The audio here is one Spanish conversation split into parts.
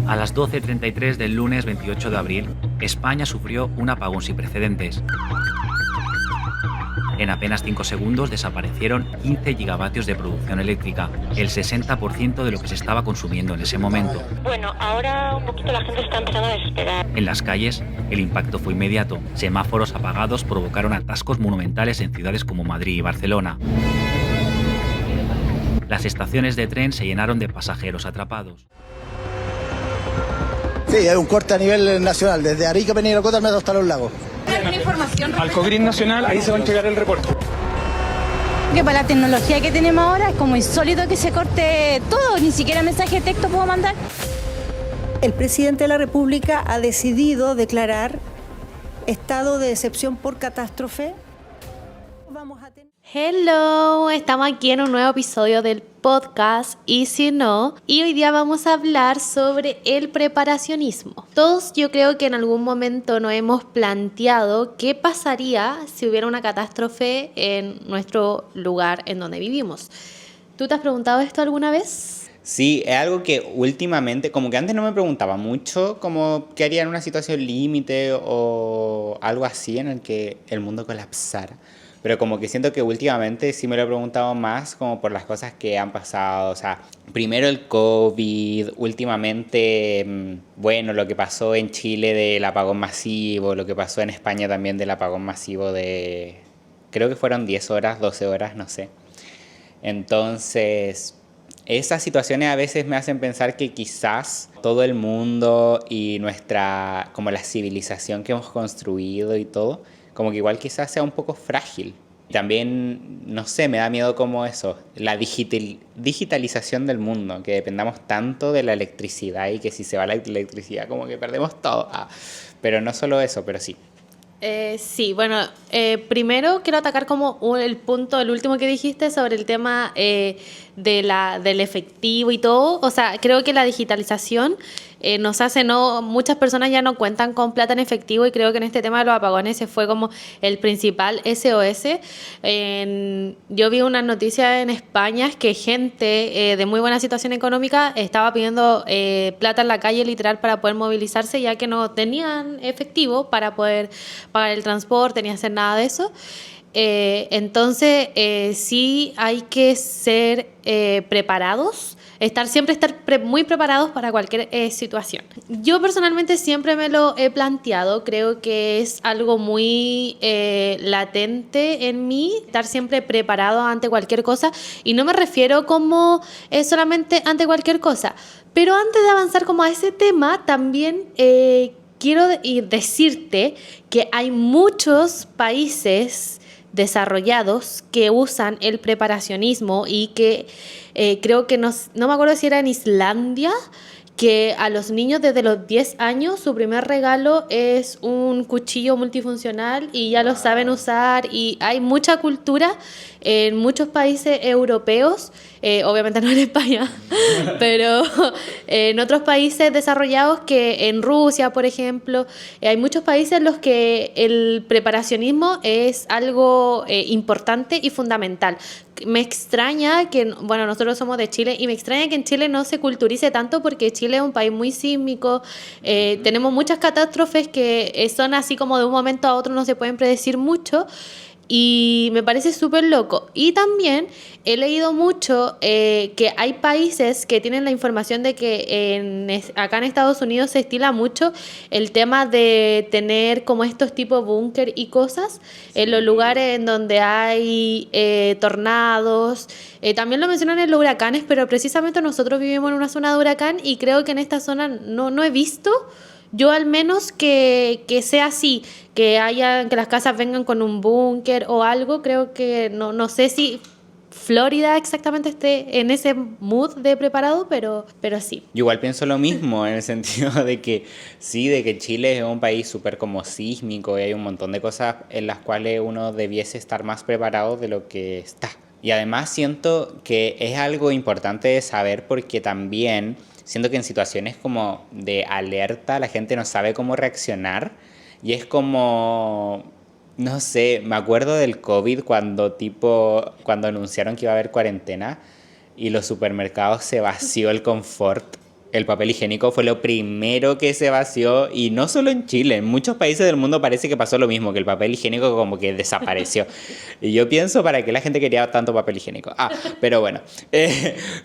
A las 12:33 del lunes 28 de abril, España sufrió un apagón sin precedentes. En apenas 5 segundos desaparecieron 15 gigavatios de producción eléctrica, el 60% de lo que se estaba consumiendo en ese momento. Bueno, ahora un poquito la gente está empezando a desesperar. En las calles, el impacto fue inmediato. Semáforos apagados provocaron atascos monumentales en ciudades como Madrid y Barcelona. Las estaciones de tren se llenaron de pasajeros atrapados. Sí, hay un corte a nivel nacional, desde Arica, Penilocota, hasta Los Lagos. Al COGRIN Nacional, ahí se va a entregar el reporte. Que para la tecnología que tenemos ahora es como insólito que se corte todo, ni siquiera mensaje de texto puedo mandar. El presidente de la República ha decidido declarar estado de excepción por catástrofe. Hello, estamos aquí en un nuevo episodio del podcast Y Si No, y hoy día vamos a hablar sobre el preparacionismo. Todos yo creo que en algún momento nos hemos planteado qué pasaría si hubiera una catástrofe en nuestro lugar en donde vivimos. ¿Tú te has preguntado esto alguna vez? Sí, es algo que últimamente, como que antes no me preguntaba mucho, como qué haría en una situación límite o algo así en el que el mundo colapsara. Pero como que siento que últimamente sí me lo he preguntado más como por las cosas que han pasado. O sea, primero el COVID, últimamente, bueno, lo que pasó en Chile del apagón masivo, lo que pasó en España también del apagón masivo de, creo que fueron 10 horas, 12 horas, no sé. Entonces, esas situaciones a veces me hacen pensar que quizás todo el mundo y nuestra, como la civilización que hemos construido y todo, como que igual quizás sea un poco frágil. También, no sé, me da miedo como eso, la digitalización del mundo, que dependamos tanto de la electricidad y que si se va la electricidad como que perdemos todo. Pero no solo eso, pero sí. Sí, bueno, primero quiero atacar como el último que dijiste sobre el tema del efectivo y todo. O sea, creo que la digitalización nos hace, muchas personas ya no cuentan con plata en efectivo, y creo que en este tema de los apagones se fue como el principal SOS. Yo vi unas noticias en España que gente de muy buena situación económica estaba pidiendo plata en la calle literal para poder movilizarse, ya que no tenían efectivo para poder pagar el transporte ni hacer nada de eso. Entonces sí hay que ser preparados, siempre estar muy preparados para cualquier situación. Yo personalmente siempre me lo he planteado, creo que es algo muy latente en mí, estar siempre preparado ante cualquier cosa, y no me refiero como solamente ante cualquier cosa, pero antes de avanzar como a ese tema, también quiero decirte que hay muchos países desarrollados que usan el preparacionismo y que creo que no me acuerdo si era en Islandia, que a los niños desde los 10 años su primer regalo es un cuchillo multifuncional y ya lo saben usar, y hay mucha cultura en muchos países europeos, obviamente no en España, pero en otros países desarrollados, que en Rusia, por ejemplo, hay muchos países en los que el preparacionismo es algo importante y fundamental. Me extraña que, bueno, nosotros somos de Chile, y me extraña que en Chile no se culturice tanto, porque Chile es un país muy sísmico, tenemos muchas catástrofes que son así como de un momento a otro, no se pueden predecir mucho, y me parece súper loco. Y también he leído mucho que hay países que tienen la información de que acá en Estados Unidos se estila mucho el tema de tener como estos tipos búnker y cosas en los lugares en donde hay tornados. También lo mencionan en los huracanes, pero precisamente nosotros vivimos en una zona de huracán, y creo que en esta zona no he visto, yo al menos, que sea así, que las casas vengan con un búnker o algo. Creo que no sé si Florida exactamente esté en ese mood de preparado, pero sí. Yo igual pienso lo mismo, en el sentido de que sí, de que Chile es un país súper como sísmico, y hay un montón de cosas en las cuales uno debiese estar más preparado de lo que está. Y además siento que es algo importante de saber, porque también siento que en situaciones como de alerta la gente no sabe cómo reaccionar, y es como, no sé, me acuerdo del COVID cuando anunciaron que iba a haber cuarentena y los supermercados se vació el confort el papel higiénico fue lo primero que se vació, y no solo en Chile, en muchos países del mundo parece que pasó lo mismo, que el papel higiénico como que desapareció. Y yo pienso, ¿para qué la gente quería tanto papel higiénico? Pero bueno,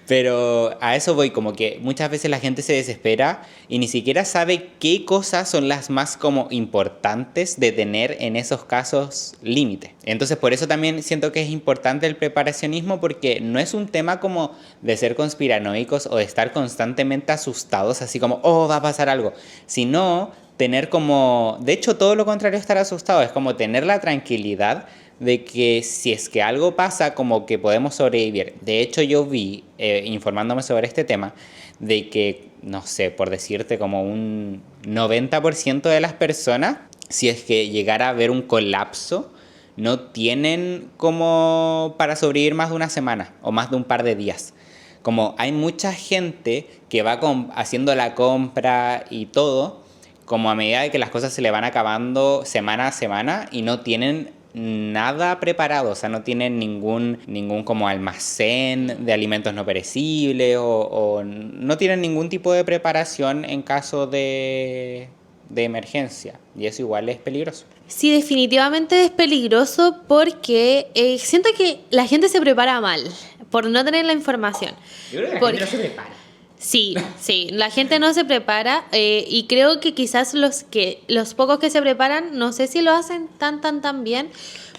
pero a eso voy, como que muchas veces la gente se desespera y ni siquiera sabe qué cosas son las más como importantes de tener en esos casos límite. Entonces por eso también siento que es importante el preparacionismo, porque no es un tema como de ser conspiranoicos o de estar constantemente asustados, así como, oh, va a pasar algo, sino tener como, de hecho todo lo contrario, estar asustado, es como tener la tranquilidad de que si es que algo pasa, como que podemos sobrevivir. De hecho yo vi, informándome sobre este tema, de que, no sé, por decirte, como un 90% de las personas, si es que llegara a haber un colapso, no tienen como para sobrevivir más de una semana o más de un par de días. Como hay mucha gente que va haciendo la compra y todo, como a medida de que las cosas se le van acabando semana a semana, y no tienen nada preparado, o sea, no tienen ningún como almacén de alimentos no perecibles, o no tienen ningún tipo de preparación en caso de emergencia, y eso igual es peligroso. Sí, definitivamente es peligroso porque siento que la gente se prepara mal por no tener la información. Yo creo que la gente no se prepara. Sí, la gente no se prepara, y creo que quizás los pocos que se preparan, no sé si lo hacen tan bien,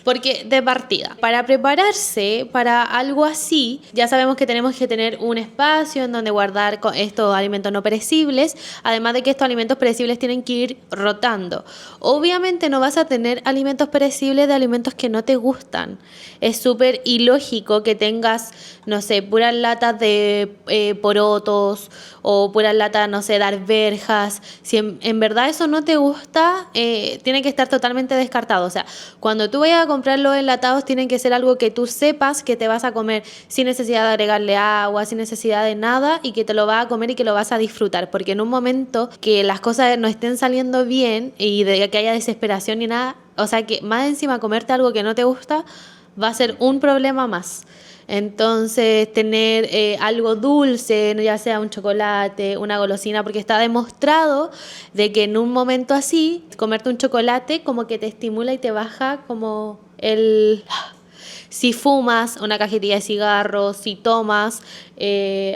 porque de partida, para prepararse para algo así, ya sabemos que tenemos que tener un espacio en donde guardar estos alimentos no perecibles, además de que estos alimentos perecibles tienen que ir rotando. Obviamente no vas a tener alimentos perecibles de alimentos que no te gustan. Es súper ilógico que tengas, no sé, puras latas de porotos o puras latas, no sé, de arvejas. Si en verdad eso no te gusta, tiene que estar totalmente descartado. O sea, cuando tú vayas a comprar los enlatados, tienen que ser algo que tú sepas que te vas a comer sin necesidad de agregarle agua, sin necesidad de nada, y que te lo vas a comer y que lo vas a disfrutar. Porque en un momento que las cosas no estén saliendo bien y de que haya desesperación ni nada, o sea, que más encima comerte algo que no te gusta va a ser un problema más. Entonces tener algo dulce, ya sea un chocolate, una golosina, porque está demostrado de que en un momento así, comerte un chocolate como que te estimula y te baja como el... Si fumas una cajetilla de cigarros, si tomas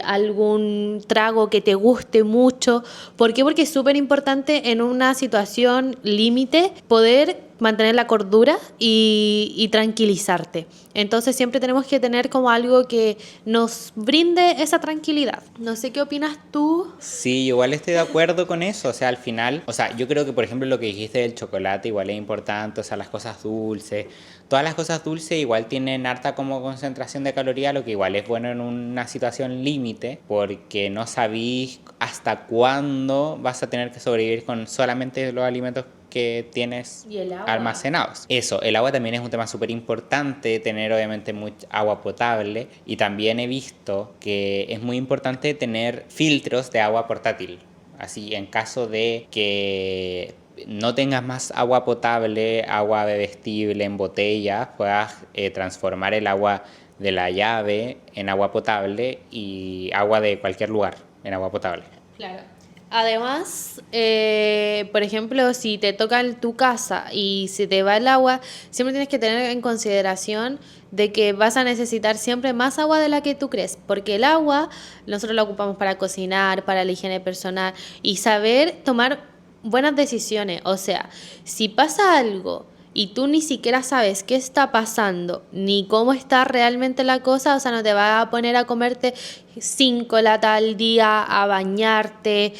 algún trago que te guste mucho. ¿Por qué? Porque es súper importante en una situación límite poder mantener la cordura y tranquilizarte. Entonces siempre tenemos que tener como algo que nos brinde esa tranquilidad. No sé qué opinas tú. Sí, igual estoy de acuerdo con eso. O sea, al final, o sea, yo creo que por ejemplo lo que dijiste del chocolate igual es importante. O sea, las cosas dulces, todas las cosas dulces igual tienen harta como concentración de calorías, lo que igual es bueno en una situación límite, porque no sabís hasta cuándo vas a tener que sobrevivir con solamente los alimentos que tienes almacenados. Eso, el agua también es un tema súper importante, tener obviamente mucha agua potable, y también he visto que es muy importante tener filtros de agua portátil, así en caso de que no tengas más agua potable, agua bebestible en botella, puedas transformar el agua de la llave en agua potable y agua de cualquier lugar en agua potable. Claro. Además, por ejemplo, si te toca en tu casa y se te va el agua, siempre tienes que tener en consideración de que vas a necesitar siempre más agua de la que tú crees, porque el agua nosotros la ocupamos para cocinar, para la higiene personal y saber tomar buenas decisiones. O sea, si pasa algo y tú ni siquiera sabes qué está pasando ni cómo está realmente la cosa, o sea, no te vas a poner a comerte 5 latas al día, a bañarte,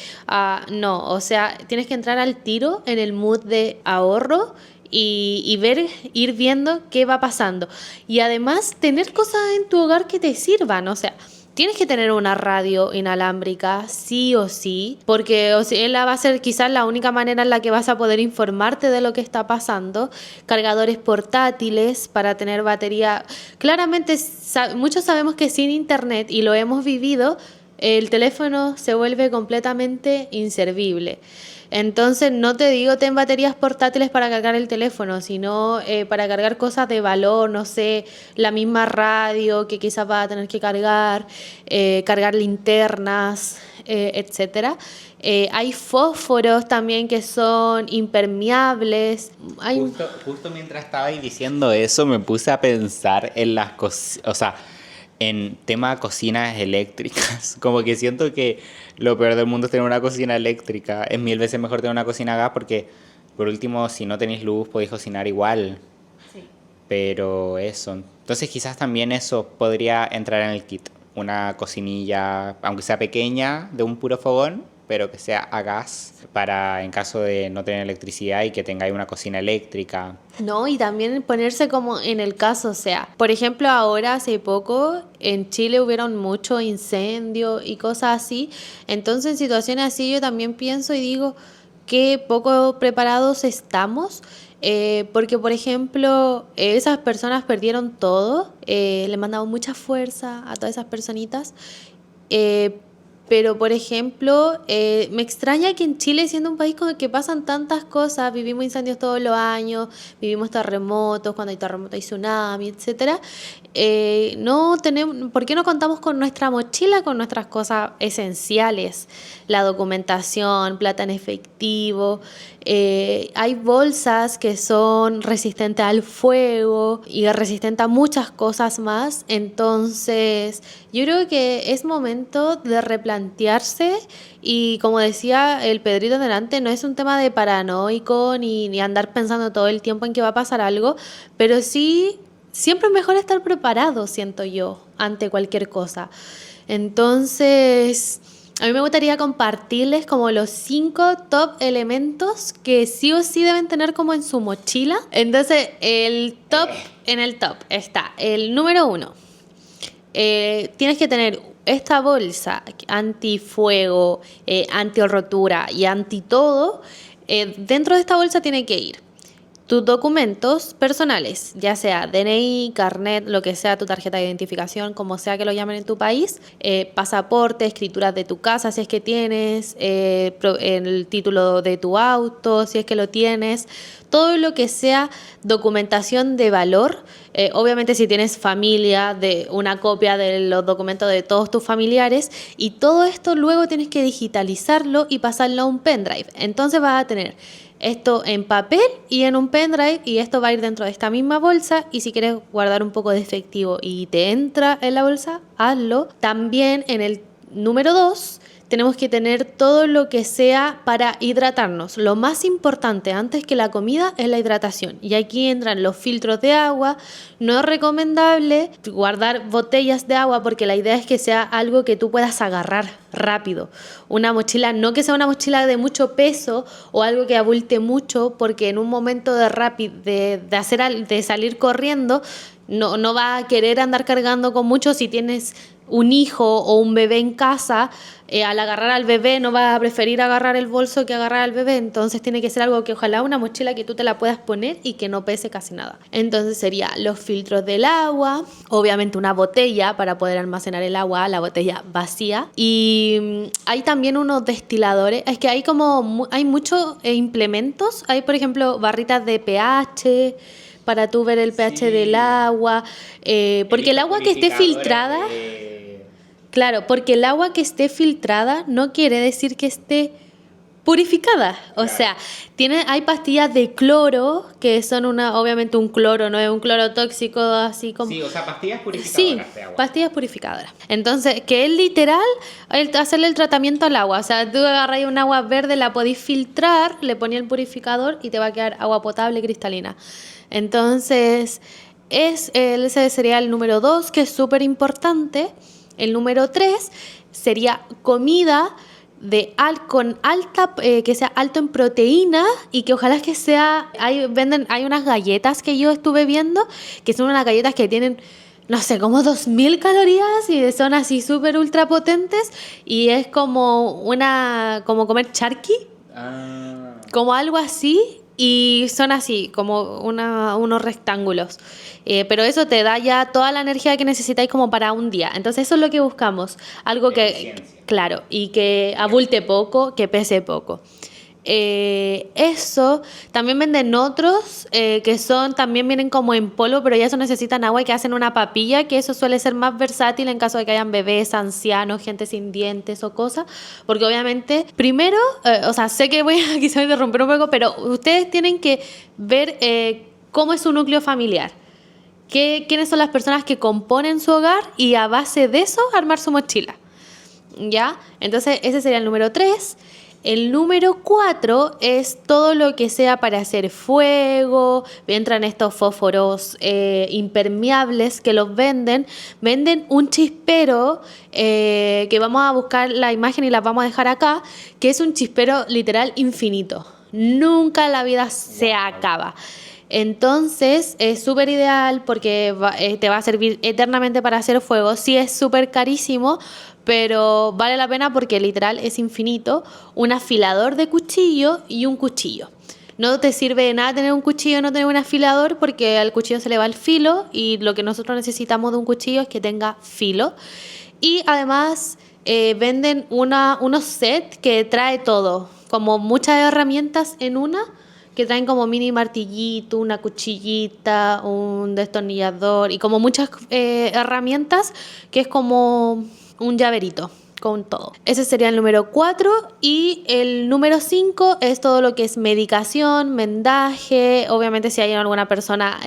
no, o sea, tienes que entrar al tiro en el mood de ahorro y ir viendo qué va pasando. Y además, tener cosas en tu hogar que te sirvan, o sea, tienes que tener una radio inalámbrica, sí o sí, porque ella va a ser quizás la única manera en la que vas a poder informarte de lo que está pasando. Cargadores portátiles para tener batería. Claramente, muchos sabemos que sin internet, y lo hemos vivido, el teléfono se vuelve completamente inservible. Entonces, no te digo ten baterías portátiles para cargar el teléfono, sino para cargar cosas de valor, no sé, la misma radio que quizás vas a tener que cargar linternas, etcétera. Hay fósforos también que son impermeables. Justo mientras estabais diciendo eso, me puse a pensar en las cosas, o sea, en tema de cocinas eléctricas. Como que siento que lo peor del mundo es tener una cocina eléctrica. Es 1000 veces mejor tener una cocina a gas porque, por último, si no tenéis luz, podéis cocinar igual. Sí. Pero eso. Entonces, quizás también eso podría entrar en el kit. Una cocinilla, aunque sea pequeña, de un puro fogón, pero que sea a gas para en caso de no tener electricidad y que tengáis una cocina eléctrica. No, y también ponerse como en el caso, o sea, por ejemplo, ahora hace poco en Chile hubieron muchos incendios y cosas así, entonces en situaciones así yo también pienso y digo qué poco preparados estamos, porque por ejemplo esas personas perdieron todo, le mandamos mucha fuerza a todas esas personitas, pero, por ejemplo, me extraña que en Chile, siendo un país con el que pasan tantas cosas, vivimos incendios todos los años, vivimos terremotos, cuando hay terremoto hay tsunami, etcétera, no tenemos, ¿por qué no contamos con nuestra mochila, con nuestras cosas esenciales? La documentación, plata en efectivo, hay bolsas que son resistentes al fuego y resistentes a muchas cosas más, entonces yo creo que es momento de replantearse y como decía el Pedrito delante, no es un tema de paranoico ni andar pensando todo el tiempo en que va a pasar algo, pero sí siempre es mejor estar preparado, siento yo, ante cualquier cosa. Entonces, a mí me gustaría compartirles como los 5 top elementos que sí o sí deben tener como en su mochila. Entonces, en el top está el número 1. Tienes que tener esta bolsa antifuego, anti-rotura y anti-todo. Dentro de esta bolsa tiene que ir tus documentos personales, ya sea DNI, carnet, lo que sea, tu tarjeta de identificación, como sea que lo llamen en tu país, pasaporte, escrituras de tu casa, si es que tienes, el título de tu auto, si es que lo tienes, todo lo que sea documentación de valor. Obviamente si tienes familia, de una copia de los documentos de todos tus familiares, y todo esto luego tienes que digitalizarlo y pasarlo a un pendrive. Entonces vas a tener esto en papel y en un pendrive, y esto va a ir dentro de esta misma bolsa, y si quieres guardar un poco de efectivo y te entra en la bolsa, hazlo. También en el número 2 tenemos que tener todo lo que sea para hidratarnos. Lo más importante antes que la comida es la hidratación. Y aquí entran los filtros de agua. No es recomendable guardar botellas de agua porque la idea es que sea algo que tú puedas agarrar rápido. Una mochila, no que sea una mochila de mucho peso o algo que abulte mucho, porque en un momento de salir corriendo no va a querer andar cargando con mucho. Si tienes un hijo o un bebé en casa, al agarrar al bebé no va a preferir agarrar el bolso que agarrar al bebé, entonces tiene que ser algo que ojalá una mochila que tú te la puedas poner y que no pese casi nada. Entonces sería los filtros del agua, obviamente una botella para poder almacenar el agua, la botella vacía, y hay también unos destiladores, es que hay muchos implementos, hay por ejemplo barritas de pH, para tú ver el pH del agua, porque el agua que esté filtrada... Claro, porque el agua que esté filtrada no quiere decir que esté purificada. O sea, hay pastillas de cloro que son obviamente un cloro, no es un cloro tóxico así como... Sí, o sea, pastillas purificadoras sí, de agua. Pastillas purificadoras. Entonces, que es literal hacerle el tratamiento al agua. O sea, tú agarras un agua verde, la podés filtrar, le pones el purificador y te va a quedar agua potable cristalina. Entonces, ese sería el número 2, que es súper importante. El número 3 sería comida con alta, que sea alto en proteína y que ojalá que sea... Hay unas galletas que yo estuve viendo que son unas galletas que tienen, no sé, como 2000 calorías y son así súper ultra potentes, y es como comer charqui, como algo así. Y son así, como unos rectángulos. Pero eso te da ya toda la energía que necesitáis como para un día. Entonces eso es lo que buscamos. Algo que, claro, y que abulte poco, que pese poco. Eso, también venden otros que también vienen como en polvo, pero ya eso necesitan agua y que hacen una papilla, que eso suele ser más versátil en caso de que hayan bebés, ancianos, gente sin dientes o cosas, porque obviamente, primero, o sea, sé que voy a quizás interrumpir un poco, pero ustedes tienen que ver cómo es su núcleo familiar. ¿Quiénes son las personas que componen su hogar? Y a base de eso, armar su mochila. ¿Ya? Entonces, ese sería el número 3. El número 4 es todo lo que sea para hacer fuego. Entran estos fósforos impermeables que los venden. Venden un chispero que vamos a buscar la imagen y la vamos a dejar acá, que es un chispero literal infinito. Nunca la vida se acaba. Entonces es súper ideal porque te va a servir eternamente para hacer fuego. Sí, es súper carísimo, pero vale la pena porque literal es infinito. Un afilador de cuchillo y un cuchillo. No te sirve de nada tener un cuchillo y no tener un afilador, porque al cuchillo se le va el filo, y lo que nosotros necesitamos de un cuchillo es que tenga filo. Y además venden unos sets que trae todo, como muchas herramientas en una, que traen como mini martillito, una cuchillita, un destornillador y como muchas herramientas, que es como un llaverito con todo. Ese sería el número 4. Y el número 5 es todo lo que es medicación, vendaje. Obviamente si hay alguna persona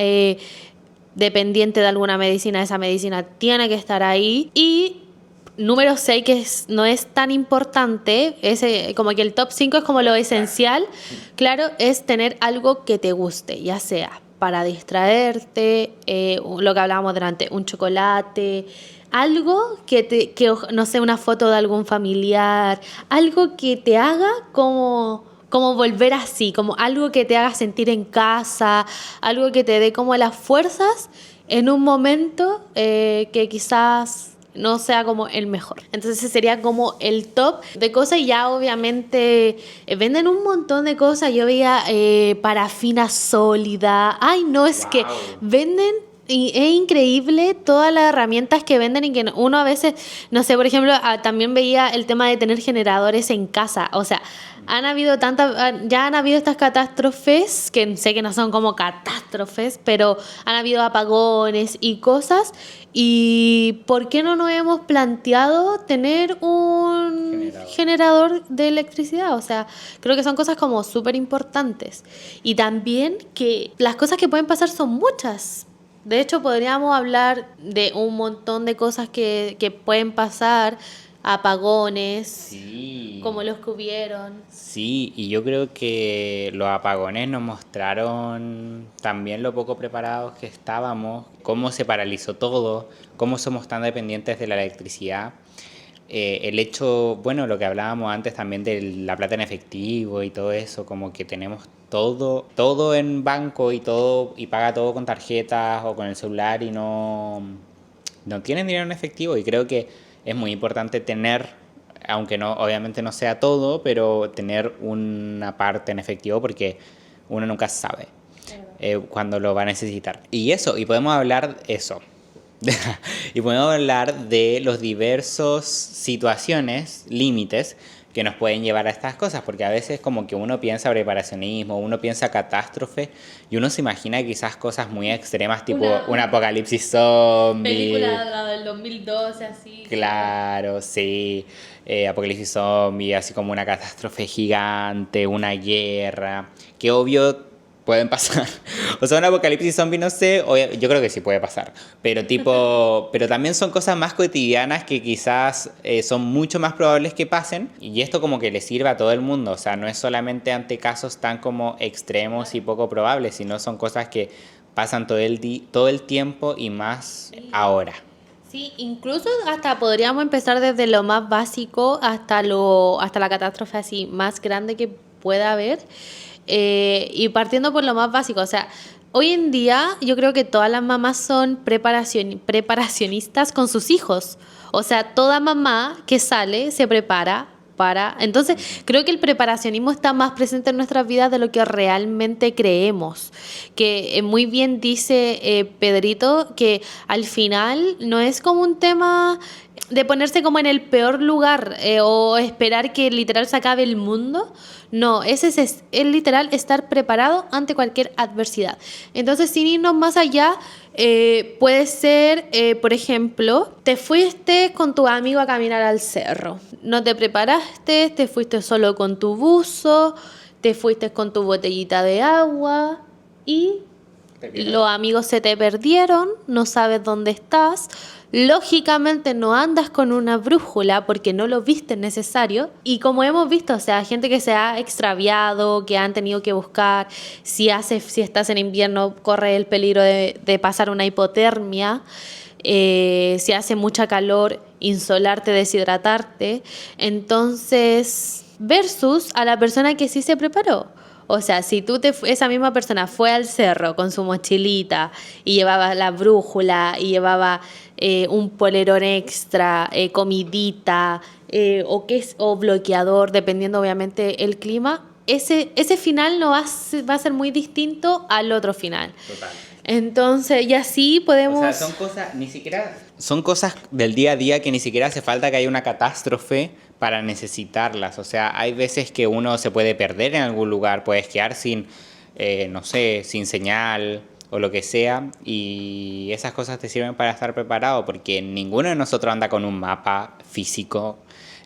dependiente de alguna medicina, esa medicina tiene que estar ahí. Y número 6, que no es tan importante, como que el top 5 es como lo esencial, claro, es tener algo que te guste, ya sea para distraerte, lo que hablábamos delante, un chocolate, algo que no sé, una foto de algún familiar, algo que te haga como volver así, como algo que te haga sentir en casa, algo que te dé como las fuerzas en un momento que quizás no sea como el mejor. Entonces ese sería como el top de cosas. Y ya obviamente venden un montón de cosas. Yo veía parafina sólida. Ay, no, es que venden, y es increíble todas las herramientas que venden, y que uno a veces, no sé, por ejemplo, también veía el tema de tener generadores en casa. O sea, ya han habido estas catástrofes, que sé que no son como catástrofes, pero han habido apagones y cosas. ¿Y por qué no nos hemos planteado tener un generador de electricidad? O sea, creo que son cosas como súper importantes. Y también que las cosas que pueden pasar son muchas. De hecho, podríamos hablar de un montón de cosas que pueden pasar, apagones, sí, como los que hubieron. Sí, y yo creo que los apagones nos mostraron también lo poco preparados que estábamos, cómo se paralizó todo, cómo somos tan dependientes de la electricidad. El hecho, bueno, lo que hablábamos antes también de la plata en efectivo y todo eso, como que tenemos todo en banco y paga todo con tarjetas o con el celular, y no tienen dinero en efectivo. Y creo que es muy importante tener, aunque no, obviamente no sea todo, pero tener una parte en efectivo, porque uno nunca sabe cuándo lo va a necesitar. Y podemos hablar y podemos hablar de los diversos situaciones, límites que nos pueden llevar a estas cosas, porque a veces como que uno piensa preparacionismo, uno piensa catástrofe, y uno se imagina quizás cosas muy extremas, tipo un apocalipsis zombie. Película del 2012, así. Claro, sí. Apocalipsis zombie, así como una catástrofe gigante, una guerra, que obvio pueden pasar. O sea, un apocalipsis zombie, no sé, yo creo que sí puede pasar. Pero también son cosas más cotidianas que quizás son mucho más probables que pasen. Y esto como que le sirve a todo el mundo. O sea, no es solamente ante casos tan como extremos y poco probables, sino son cosas que pasan todo el tiempo, y más ahora. Sí, incluso hasta podríamos empezar desde lo más básico hasta la catástrofe así más grande que pueda haber. Y partiendo por lo más básico, o sea, hoy en día yo creo que todas las mamás son preparacionistas con sus hijos. O sea, toda mamá que sale se prepara para. Entonces, creo que el preparacionismo está más presente en nuestras vidas de lo que realmente creemos. Que muy bien dice Pedrito que al final no es como un tema de ponerse como en el peor lugar o esperar que literal se acabe el mundo. No, ese es literal estar preparado ante cualquier adversidad. Entonces, sin irnos más allá, puede ser, por ejemplo, te fuiste con tu amigo a caminar al cerro. No te preparaste, te fuiste solo con tu buzo, te fuiste con tu botellita de agua y los amigos se te perdieron, no sabes dónde estás. Lógicamente no andas con una brújula porque no lo viste necesario. Y como hemos visto, o sea, gente que se ha extraviado, que han tenido que buscar. Si estás en invierno, corre el peligro de pasar una hipotermia. Si hace mucha calor, insolarte, deshidratarte. Entonces, versus a la persona que sí se preparó. O sea, si esa misma persona fue al cerro con su mochilita y llevaba la brújula y llevaba un polerón extra, comidita o bloqueador, dependiendo obviamente el clima, ese final no va a ser muy distinto al otro final. Total. Entonces, y así podemos... O sea, son cosas del día a día que ni siquiera hace falta que haya una catástrofe para necesitarlas. O sea, hay veces que uno se puede perder en algún lugar, puedes quedar sin señal o lo que sea, y esas cosas te sirven para estar preparado, porque ninguno de nosotros anda con un mapa físico,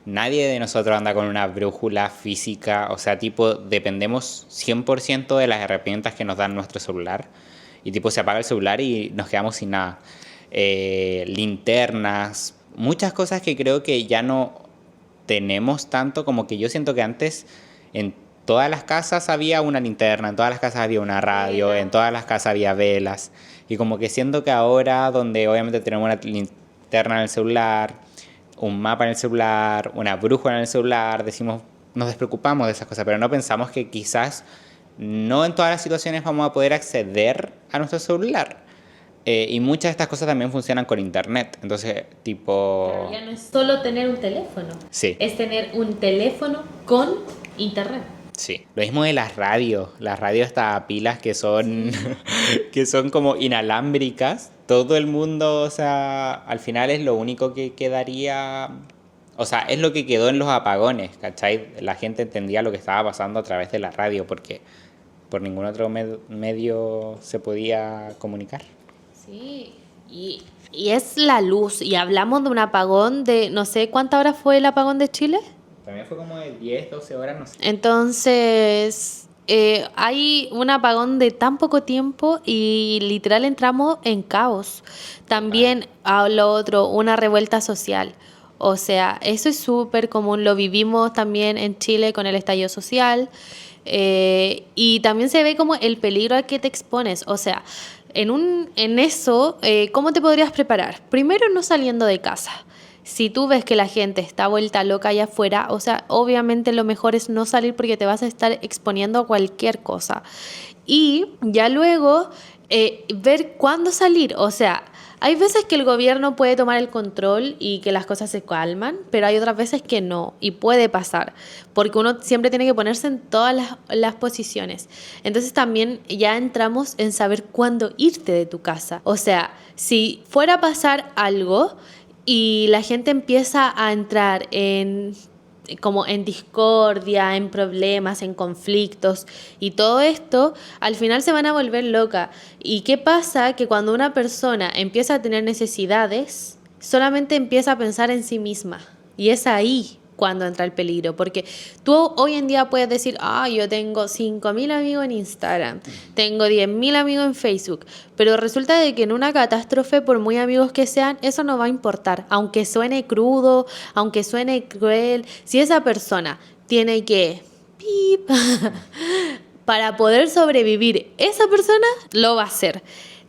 nadie de nosotros anda con una brújula física, o sea, dependemos 100% de las herramientas que nos dan nuestro celular, y se apaga el celular y nos quedamos sin nada. Linternas, muchas cosas que creo que ya no tenemos tanto, como que yo siento que antes en todas las casas había una linterna, en todas las casas había una radio, en todas las casas había velas, y como que siento que ahora, donde obviamente tenemos una linterna en el celular, un mapa en el celular, una brújula en el celular, nos despreocupamos de esas cosas, pero no pensamos que quizás no en todas las situaciones vamos a poder acceder a nuestro celular. Y muchas de estas cosas también funcionan con internet. Entonces, Pero ya no es solo tener un teléfono. Sí. Es tener un teléfono con internet. Sí. Lo mismo de las radios. Las radios hasta a pilas que son como inalámbricas. Todo el mundo, o sea, al final es lo único que quedaría... O sea, es lo que quedó en los apagones, ¿cachai? La gente entendía lo que estaba pasando a través de la radio porque por ningún otro medio se podía comunicar. Sí, y es la luz. Y hablamos de un apagón de, no sé, ¿cuántas horas fue el apagón de Chile? También fue como de 10, 12 horas, no sé. Entonces, hay un apagón de tan poco tiempo y literal entramos en caos. También, a lo otro, una revuelta social. O sea, eso es súper común. Lo vivimos también en Chile con el estallido social. Y también se ve como el peligro al que te expones. O sea, en eso, ¿cómo te podrías preparar? Primero, no saliendo de casa. Si tú ves que la gente está vuelta loca allá afuera, o sea, obviamente lo mejor es no salir porque te vas a estar exponiendo a cualquier cosa. Y ya luego, ver cuándo salir. O sea, hay veces que el gobierno puede tomar el control y que las cosas se calman, pero hay otras veces que no, y puede pasar, porque uno siempre tiene que ponerse en todas las posiciones. Entonces también ya entramos en saber cuándo irte de tu casa. O sea, si fuera a pasar algo y la gente empieza a entrar como en discordia, en problemas, en conflictos y todo esto, al final se van a volver locas. ¿Y qué pasa? Que cuando una persona empieza a tener necesidades, solamente empieza a pensar en sí misma. Y es ahí cuando entra el peligro, porque tú hoy en día puedes decir, yo tengo 5.000 amigos en Instagram, tengo 10.000 amigos en Facebook, pero resulta de que en una catástrofe, por muy amigos que sean, eso no va a importar, aunque suene crudo, aunque suene cruel. Si esa persona tiene que para poder sobrevivir, esa persona lo va a hacer.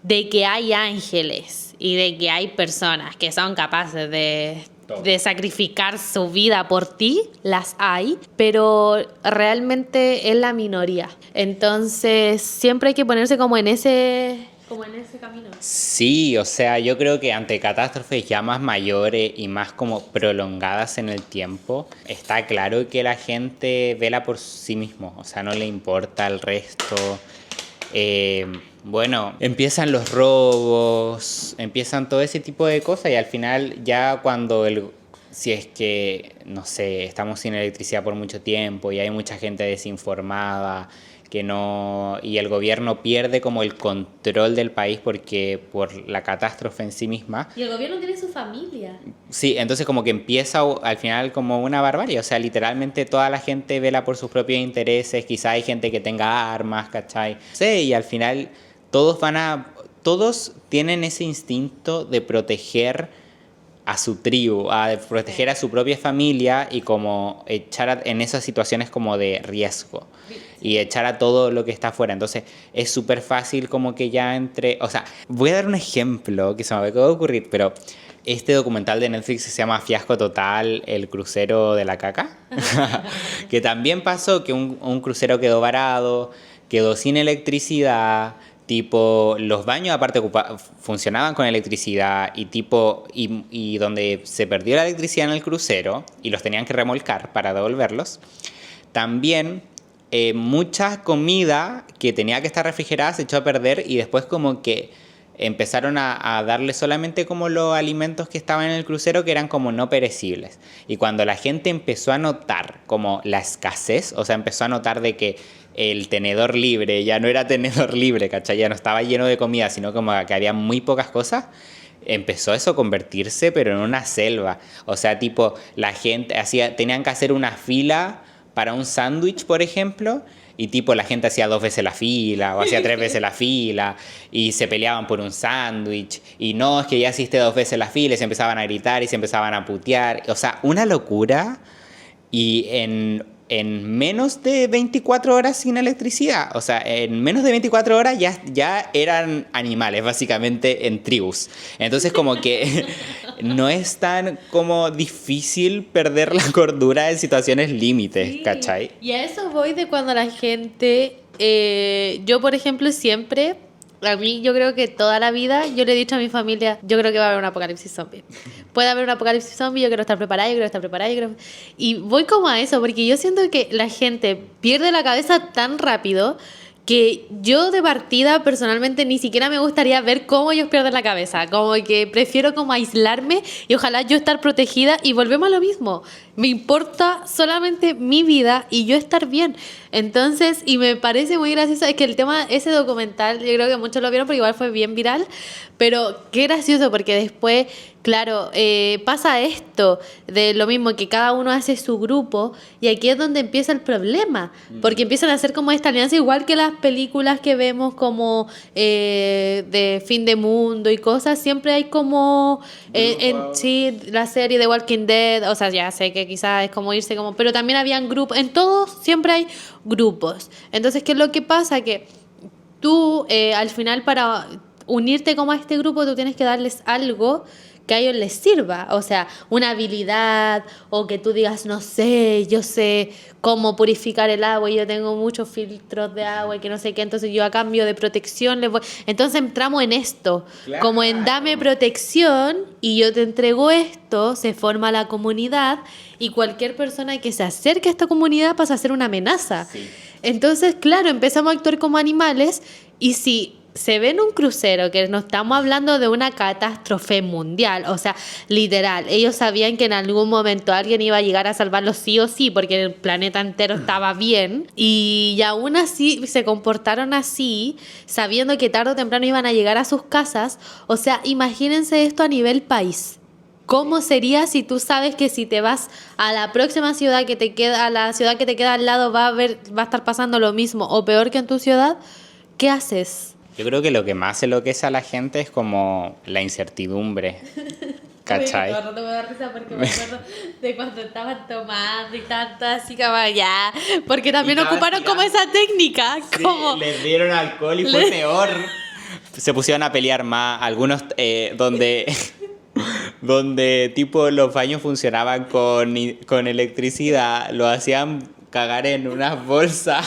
De que hay ángeles y de que hay personas que son capaces de sacrificar su vida por ti, las hay, pero realmente es la minoría. Entonces siempre hay que ponerse como en ese como en ese camino. Sí, o sea, yo creo que ante catástrofes ya más mayores y más como prolongadas en el tiempo, está claro que la gente vela por sí mismo, o sea, no le importa el resto. Bueno, empiezan los robos, empiezan todo ese tipo de cosas y al final ya cuando si es que, no sé, estamos sin electricidad por mucho tiempo y hay mucha gente desinformada, y el gobierno pierde como el control del país por la catástrofe en sí misma. Y el gobierno tiene su familia. Sí, entonces como que empieza al final como una barbarie, o sea, literalmente toda la gente vela por sus propios intereses, quizá hay gente que tenga armas, ¿cachai? Sí, y al final todos tienen ese instinto de proteger a su tribu, de proteger a su propia familia y como echar en esas situaciones como de riesgo y echar a todo lo que está afuera. Entonces es súper fácil como que ya o sea, voy a dar un ejemplo que se me acaba de ocurrir, pero este documental de Netflix se llama Fiasco Total, el crucero de la caca, que también pasó que un crucero quedó varado, quedó sin electricidad. Tipo, los baños aparte funcionaban con electricidad y donde se perdió la electricidad en el crucero y los tenían que remolcar para devolverlos, también mucha comida que tenía que estar refrigerada se echó a perder y después como que empezaron a darle solamente como los alimentos que estaban en el crucero que eran como no perecibles. Y cuando la gente empezó a notar como la escasez, o sea, empezó a notar de que el tenedor libre ya no era tenedor libre, ¿cachai? Ya no estaba lleno de comida, sino como que había muy pocas cosas, empezó eso a convertirse pero en una selva. O sea, tipo, la gente tenían que hacer una fila para un sándwich, por ejemplo, y tipo la gente hacía 2 veces la fila o hacía 3 veces la fila y se peleaban por un sándwich y no, es que ya hiciste 2 veces la fila y se empezaban a gritar y se empezaban a putear. O sea, una locura y en menos de 24 horas sin electricidad. O sea, en menos de 24 horas ya eran animales, básicamente, en tribus. Entonces, como que no es tan como difícil perder la cordura en situaciones límites, sí. ¿Cachai? Y a eso voy de cuando la gente... yo, por ejemplo, siempre... A mí, yo creo que toda la vida yo le he dicho a mi familia, yo creo que va a haber un apocalipsis zombie. Puede haber un apocalipsis zombie, yo quiero estar preparada, Y voy como a eso, porque yo siento que la gente pierde la cabeza tan rápido que yo de partida personalmente ni siquiera me gustaría ver cómo ellos pierden la cabeza. Como que prefiero como aislarme y ojalá yo estar protegida y volvemos a lo mismo. Me importa solamente mi vida y yo estar bien. Entonces, y me parece muy gracioso, es que el tema, ese documental, yo creo que muchos lo vieron porque igual fue bien viral, pero qué gracioso porque después, claro, pasa esto de lo mismo, que cada uno hace su grupo y aquí es donde empieza el problema, porque empiezan a hacer como esta alianza, igual que las películas que vemos como de fin de mundo y cosas, siempre hay como sí, la serie de Walking Dead, o sea, ya sé que quizás es como irse como, pero también habían grupos, en todos siempre hay grupos. Entonces, ¿qué es lo que pasa? Que tú al final para unirte como a este grupo tú tienes que darles algo que a ellos les sirva, o sea, una habilidad o que tú digas, no sé, yo sé cómo purificar el agua y yo tengo muchos filtros de agua y que no sé qué, entonces yo a cambio de protección les voy... Entonces entramos en esto, claro, como en dame protección y yo te entrego esto, se forma la comunidad y cualquier persona que se acerque a esta comunidad pasa a ser una amenaza. Sí. Entonces, claro, empezamos a actuar como animales y si se ve en un crucero que no estamos hablando de una catástrofe mundial, o sea, literal, ellos sabían que en algún momento alguien iba a llegar a salvarlos sí o sí, porque el planeta entero estaba bien, y aún así se comportaron así, sabiendo que tarde o temprano iban a llegar a sus casas. O sea, imagínense esto a nivel país. ¿Cómo sería si tú sabes que si te vas a la próxima ciudad que te queda, a la ciudad que te queda al lado va a estar pasando lo mismo o peor que en tu ciudad? ¿Qué haces? Yo creo que lo que más enloquece a la gente es como la incertidumbre, ¿cachai? No me da risa porque me acuerdo de cuando estaban tomando y tanto así como ya, porque también ocuparon como esa técnica. Sí, como... les dieron alcohol y fue peor. Se pusieron a pelear más, algunos donde tipo los baños funcionaban con electricidad, lo hacían cagar en unas bolsas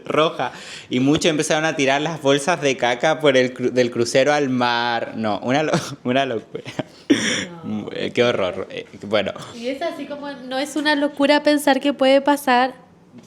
roja. Y muchos empezaron a tirar las bolsas de caca por del crucero al mar. No, una locura. No. Qué horror. Bueno. Y es así como, no es una locura pensar que puede pasar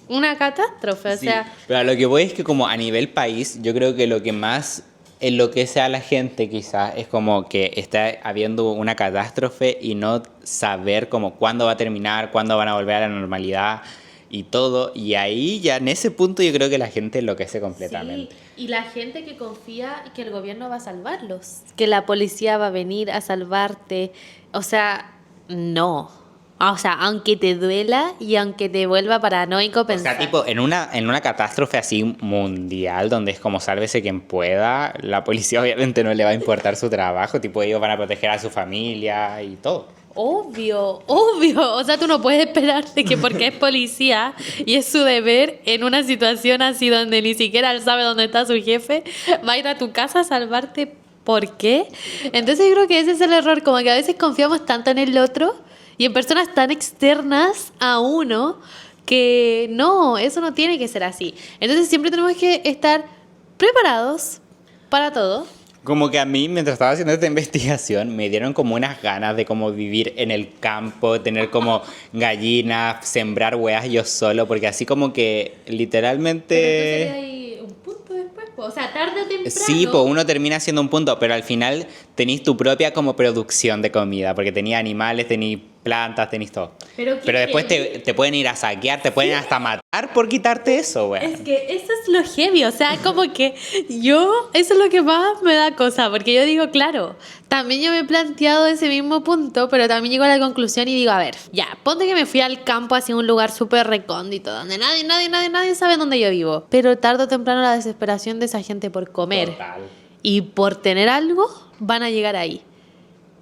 una catástrofe, Sí, pero a lo que voy es que como a nivel país, yo creo que lo que más enloquece a la gente quizás es como que está habiendo una catástrofe y no saber como cuándo va a terminar, cuándo van a volver a la normalidad y todo. Y ahí ya en ese punto yo creo que la gente enloquece completamente. Sí, y la gente que confía que el gobierno va a salvarlos, que la policía va a venir a salvarte. O sea, no. O sea, aunque te duela y aunque te vuelva paranoico O pensar. sea, tipo, en una catástrofe así mundial, donde es como sálvese quien pueda, la policía obviamente no le va a importar su trabajo, tipo, ellos van a proteger a su familia y todo. Obvio. O sea, tú no puedes esperarte que porque es policía y es su deber en una situación así donde ni siquiera él sabe dónde está su jefe, va a ir a tu casa a salvarte. ¿Por qué? Entonces yo creo que ese es el error, como que a veces confiamos tanto en el otro y en personas tan externas a uno que no, eso no tiene que ser así. Entonces siempre tenemos que estar preparados para todo. Como que a mí, mientras estaba haciendo esta investigación, me dieron como unas ganas de como vivir en el campo, tener como gallinas, sembrar hueas yo solo, porque así como que literalmente... Pero entonces hay un punto después, o sea, tarde o temprano. Sí, pues uno termina siendo un punto, pero al final tenés tu propia como producción de comida, porque tenés animales, tenés plantas, tenés todo. Pero después te pueden ir a saquear, te pueden hasta matar por quitarte eso, güey. Es que eso es lo heavy, o sea, como que eso es lo que más me da cosa, porque yo digo, claro, también yo me he planteado ese mismo punto, pero también llego a la conclusión y digo, a ver, ya, ponte que me fui al campo hacia un lugar súper recóndito, donde nadie sabe dónde yo vivo, pero tarde o temprano la desesperación de esa gente por comer y por tener algo van a llegar ahí.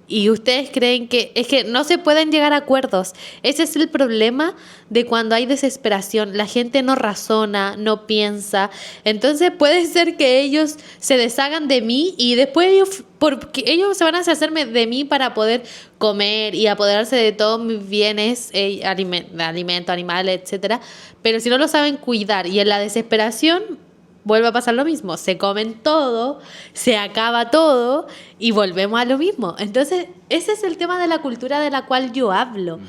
Y ustedes creen que es que no se pueden llegar a acuerdos. Ese es el problema de cuando hay desesperación. La gente no razona, no piensa. Entonces puede ser que ellos se deshagan de mí y después porque ellos se van a deshacerme de mí para poder comer y apoderarse de todos mis bienes, alimento, animales, etcétera. Pero si no lo saben cuidar y en la desesperación vuelve a pasar lo mismo, se comen todo, se acaba todo y volvemos a lo mismo. Entonces, ese es el tema de la cultura de la cual yo hablo,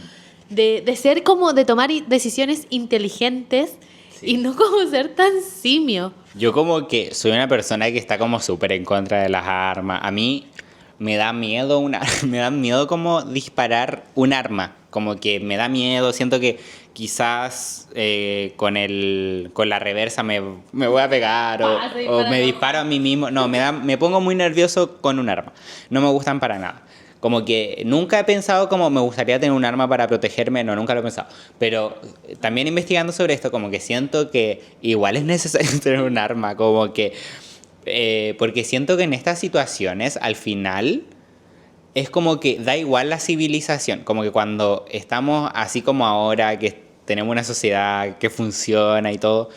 de ser como, de tomar decisiones inteligentes y no como ser tan simio. Yo como que soy una persona que está como súper en contra de las armas. A mí me da miedo como disparar un arma, como que me da miedo, siento que quizás con la reversa me voy a pegar o me disparo a mí mismo. No, me pongo muy nervioso con un arma. No me gustan para nada. Como que nunca he pensado como me gustaría tener un arma para protegerme. No, nunca lo he pensado. Pero también investigando sobre esto, como que siento que igual es necesario tener un arma. Como que... porque siento que en estas situaciones, al final... es como que da igual la civilización. Como que cuando estamos así como ahora, que tenemos una sociedad que funciona y todo,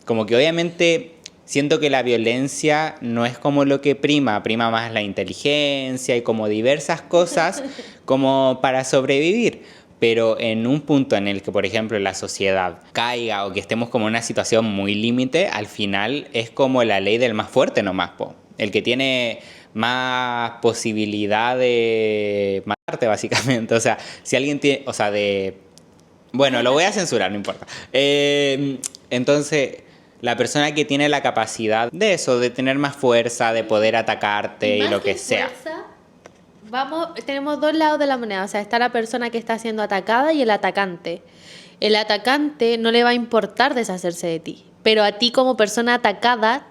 como que obviamente siento que la violencia no es como lo que prima más la inteligencia y como diversas cosas como para sobrevivir. Pero en un punto en el que, por ejemplo, la sociedad caiga o que estemos como en una situación muy límite, al final es como la ley del más fuerte nomás, po. El que tiene más posibilidad de matarte, básicamente. O sea, si alguien tiene... O sea, de... Bueno, lo voy a censurar, no importa. Entonces, la persona que tiene la capacidad de eso, de tener más fuerza, de poder atacarte y lo que sea. Tenemos dos lados de la moneda. O sea, está la persona que está siendo atacada y el atacante. El atacante no le va a importar deshacerse de ti. Pero a ti como persona atacada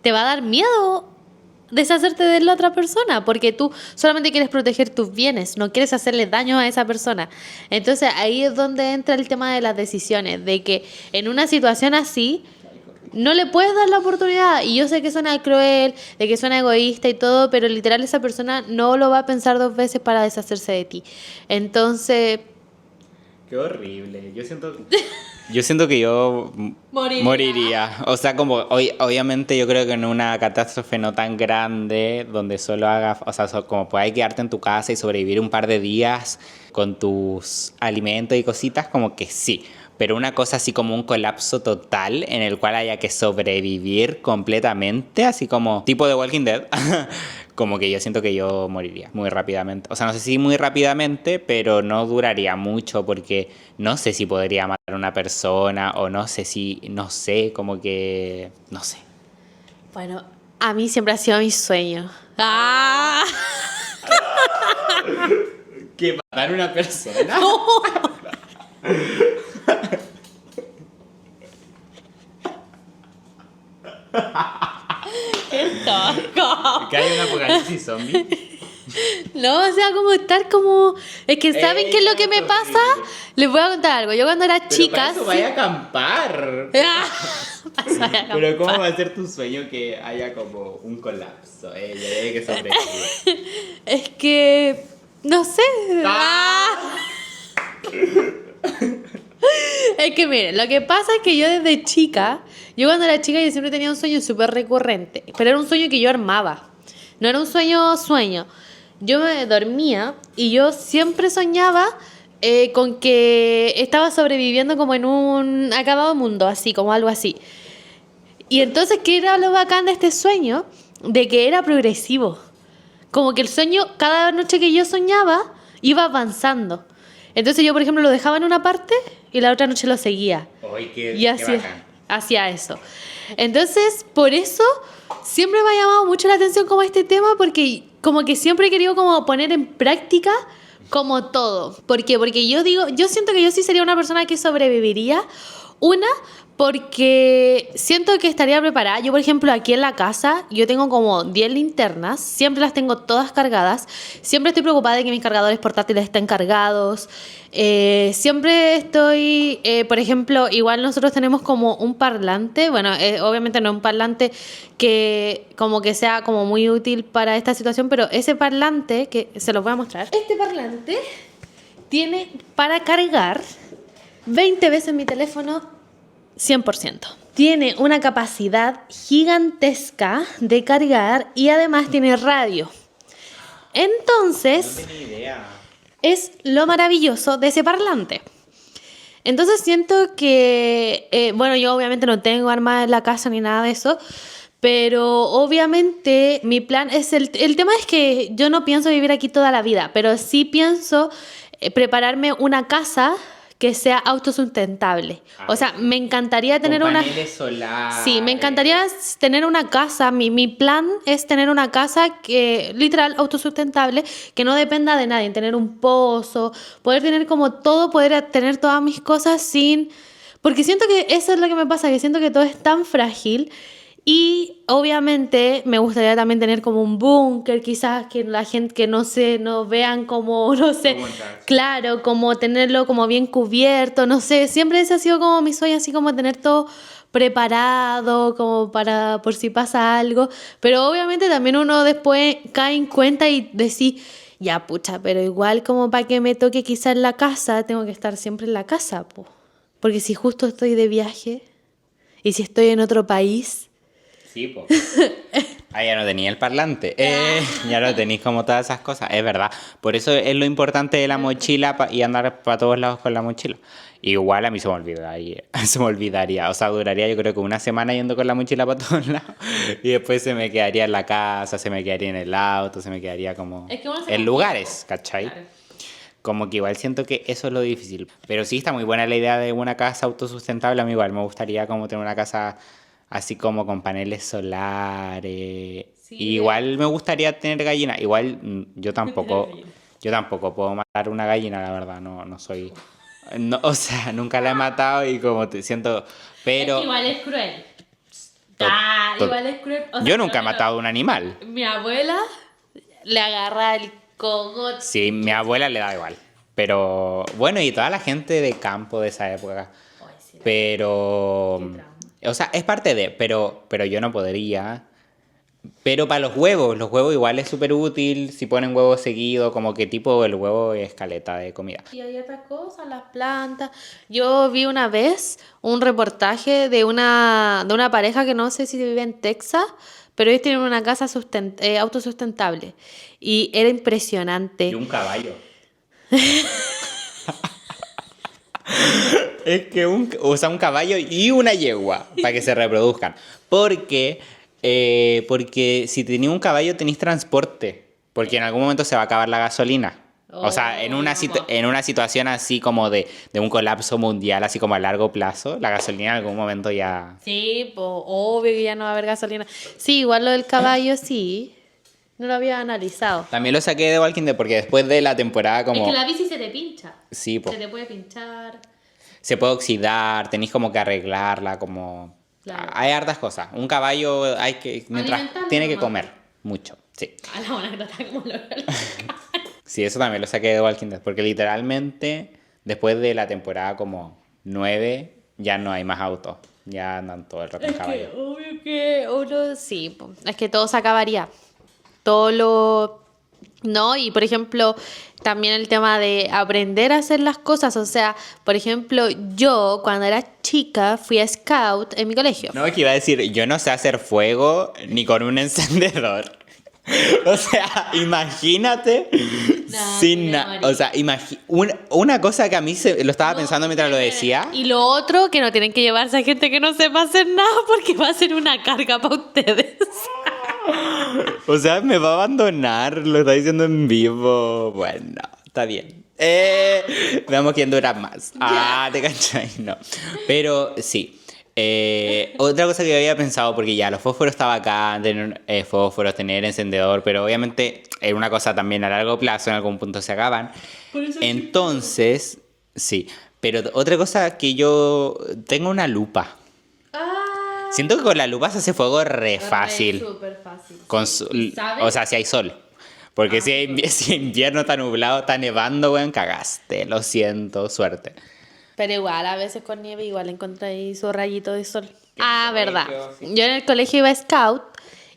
te va a dar miedo deshacerte de la otra persona, porque tú solamente quieres proteger tus bienes, no quieres hacerle daño a esa persona. Entonces ahí es donde entra el tema de las decisiones, de que en una situación así no le puedes dar la oportunidad. Y yo sé que suena cruel, de que suena egoísta y todo, pero literal esa persona no lo va a pensar dos veces para deshacerse de ti. Entonces... Qué horrible. Yo siento que yo moriría. O sea, como obviamente yo creo que en una catástrofe no tan grande, donde solo haga, o sea, como puedas quedarte en tu casa y sobrevivir un par de días con tus alimentos y cositas, como que sí. pero una cosa así como un colapso total en el cual haya que sobrevivir completamente, así como tipo de Walking Dead, como que yo siento que yo moriría muy rápidamente. O sea, no sé si muy rápidamente, pero no duraría mucho porque no sé si podría matar a una persona o no sé si, no sé, como que, no sé. Bueno, a mí siempre ha sido mi sueño. ¡Ah! ¿Qué, matar a una persona? ¡Qué toco! ¿Que hay un apocalipsis zombie? No, o sea, como estar como... Es que ¿saben qué es lo que me pasa? Les voy a contar algo. Yo cuando era chica... Pero para eso vaya a acampar. Pero ¿cómo va a ser tu sueño que haya como un colapso? Que sobrevivir. Es que... No sé. Es que miren, lo que pasa es que yo desde chica, yo cuando era chica yo siempre tenía un sueño súper recurrente, pero era un sueño que yo armaba, no era un sueño. Yo me dormía y yo siempre soñaba con que estaba sobreviviendo como en un acabado mundo, así, como algo así. Y entonces, ¿qué era lo bacán de este sueño? De que era progresivo. Como que el sueño, cada noche que yo soñaba, iba avanzando. Entonces yo, por ejemplo, lo dejaba en una parte y la otra noche lo seguía. Ay, qué Y hacía eso. Entonces, por eso siempre me ha llamado mucho la atención como este tema, porque como que siempre he querido como poner en práctica como todo. ¿Por qué? Porque yo siento que yo sí sería una persona que sobreviviría. Una, porque siento que estaría preparada. Yo, por ejemplo, aquí en la casa, yo tengo como 10 linternas, siempre las tengo todas cargadas, siempre estoy preocupada de que mis cargadores portátiles estén cargados, siempre estoy, por ejemplo, igual nosotros tenemos como un parlante, bueno, obviamente no un parlante que como que sea como muy útil para esta situación, pero ese parlante, que se los voy a mostrar, este parlante tiene para cargar 20 veces mi teléfono 100%. Tiene una capacidad gigantesca de cargar y además tiene radio. Entonces, no tenía idea. Es lo maravilloso de ese parlante. Entonces siento que, bueno, yo obviamente no tengo armas en la casa ni nada de eso, pero obviamente mi plan es el tema es que yo no pienso vivir aquí toda la vida, pero sí pienso prepararme una casa que sea autosustentable. O sea, me encantaría tener con paneles solares. Sí, me encantaría tener una casa. Mi plan es tener una casa que, literal, autosustentable, que no dependa de nadie. Tener un pozo, poder tener como todo, poder tener todas mis cosas sin... Porque siento que eso es lo que me pasa, que siento que todo es tan frágil. Y obviamente me gustaría también tener como un búnker, quizás que la gente que no vean como, no sé, claro, como tenerlo como bien cubierto, no sé, siempre ese ha sido como mi sueño, así como tener todo preparado, como para por si pasa algo, pero obviamente también uno después cae en cuenta y decir, ya pucha, pero igual como para que me toque quizás en la casa, tengo que estar siempre en la casa, po. Porque si justo estoy de viaje y si estoy en otro país... Sí, po. Ah, ya no tenía el parlante. Ya no tenéis como todas esas cosas. Es verdad. Por eso es lo importante de la mochila y andar para todos lados con la mochila. Igual a mí se me olvidaría. O sea, duraría yo creo que una semana yendo con la mochila para todos lados. Y después se me quedaría en la casa, se me quedaría en el auto, se me quedaría como en lugares, ¿cachai? Claro. Como que igual siento que eso es lo difícil. Pero sí está muy buena la idea de una casa autosustentable. A mí igual me gustaría como tener una casa... así como con paneles solares. Sí, igual me gustaría tener gallina. Igual yo tampoco puedo matar una gallina, la verdad. No soy... No, o sea, nunca la he matado y como te siento... Pero... Es que igual es cruel. Igual es cruel. O sea, yo nunca he matado un animal. Mi abuela le agarra el cogote. Sí, mi abuela le da igual. Pero bueno, y toda la gente de campo de esa época. Pero... O sea, es parte de, pero yo no podría. Pero para los huevos igual es súper útil. Si ponen huevos seguidos, como que tipo el huevo es caleta de comida. Y hay otras cosas, las plantas. Yo vi una vez un reportaje de una pareja que no sé si vive en Texas, pero ellos tienen una casa autosustentable. Y era impresionante. Y un caballo. Es que un caballo y una yegua para que se reproduzcan. Porque si tenéis un caballo tenéis transporte. Porque en algún momento se va a acabar la gasolina. O sea, en una situación así como de un colapso mundial, así como a largo plazo, la gasolina en algún momento ya... Sí, pues obvio que ya no va a haber gasolina. Sí, igual lo del caballo sí. No lo había analizado. También lo saqué de Walking Dead porque después de la temporada como... Es que la bici se te pincha. Sí, pues. Se te puede pinchar. Se puede oxidar, tenéis como que arreglarla, como... Claro. Hay hartas cosas. Un caballo hay que... Mientras Alimentarlo tiene que nomás. comer mucho, sí. A la buena que trata como lo Sí, eso también lo saqué de Walking Dead, porque literalmente después de la temporada como 9 ya no hay más autos, ya andan todo el rato en Es que caballo. obvio que uno sí, po. Es que todo se acabaría. Todo lo... ¿No? Y por ejemplo, también el tema de aprender a hacer las cosas. O sea, por ejemplo, yo cuando era chica fui a Scout en mi colegio. No, es que iba a decir, yo no sé hacer fuego ni con un encendedor. O sea, imagínate sin nada. O sea, una cosa que a mí lo estaba pensando mientras lo decía. Y lo otro, que no tienen que llevarse a gente que no sepa hacer nada porque va a ser una carga para ustedes. O sea, me va a abandonar, lo está diciendo en vivo. Bueno, está bien. Veamos quién dura más. ¿Te cachai? No. Pero sí. Otra cosa que había pensado, porque ya los fósforos estaba acá, tener fósforos, tener encendedor, pero obviamente es una cosa también a largo plazo, en algún punto se acaban. Entonces, sí. Pero otra cosa que yo tengo una lupa. Siento que con la lupa se hace fuego re fácil. Súper fácil. ¿Sabes? O sea, si hay sol. Porque si invierno está nublado, está nevando, weón, cagaste. Lo siento, suerte. Pero igual, a veces con nieve igual encontré su rayito de sol. Verdad. Yo en el colegio iba a Scout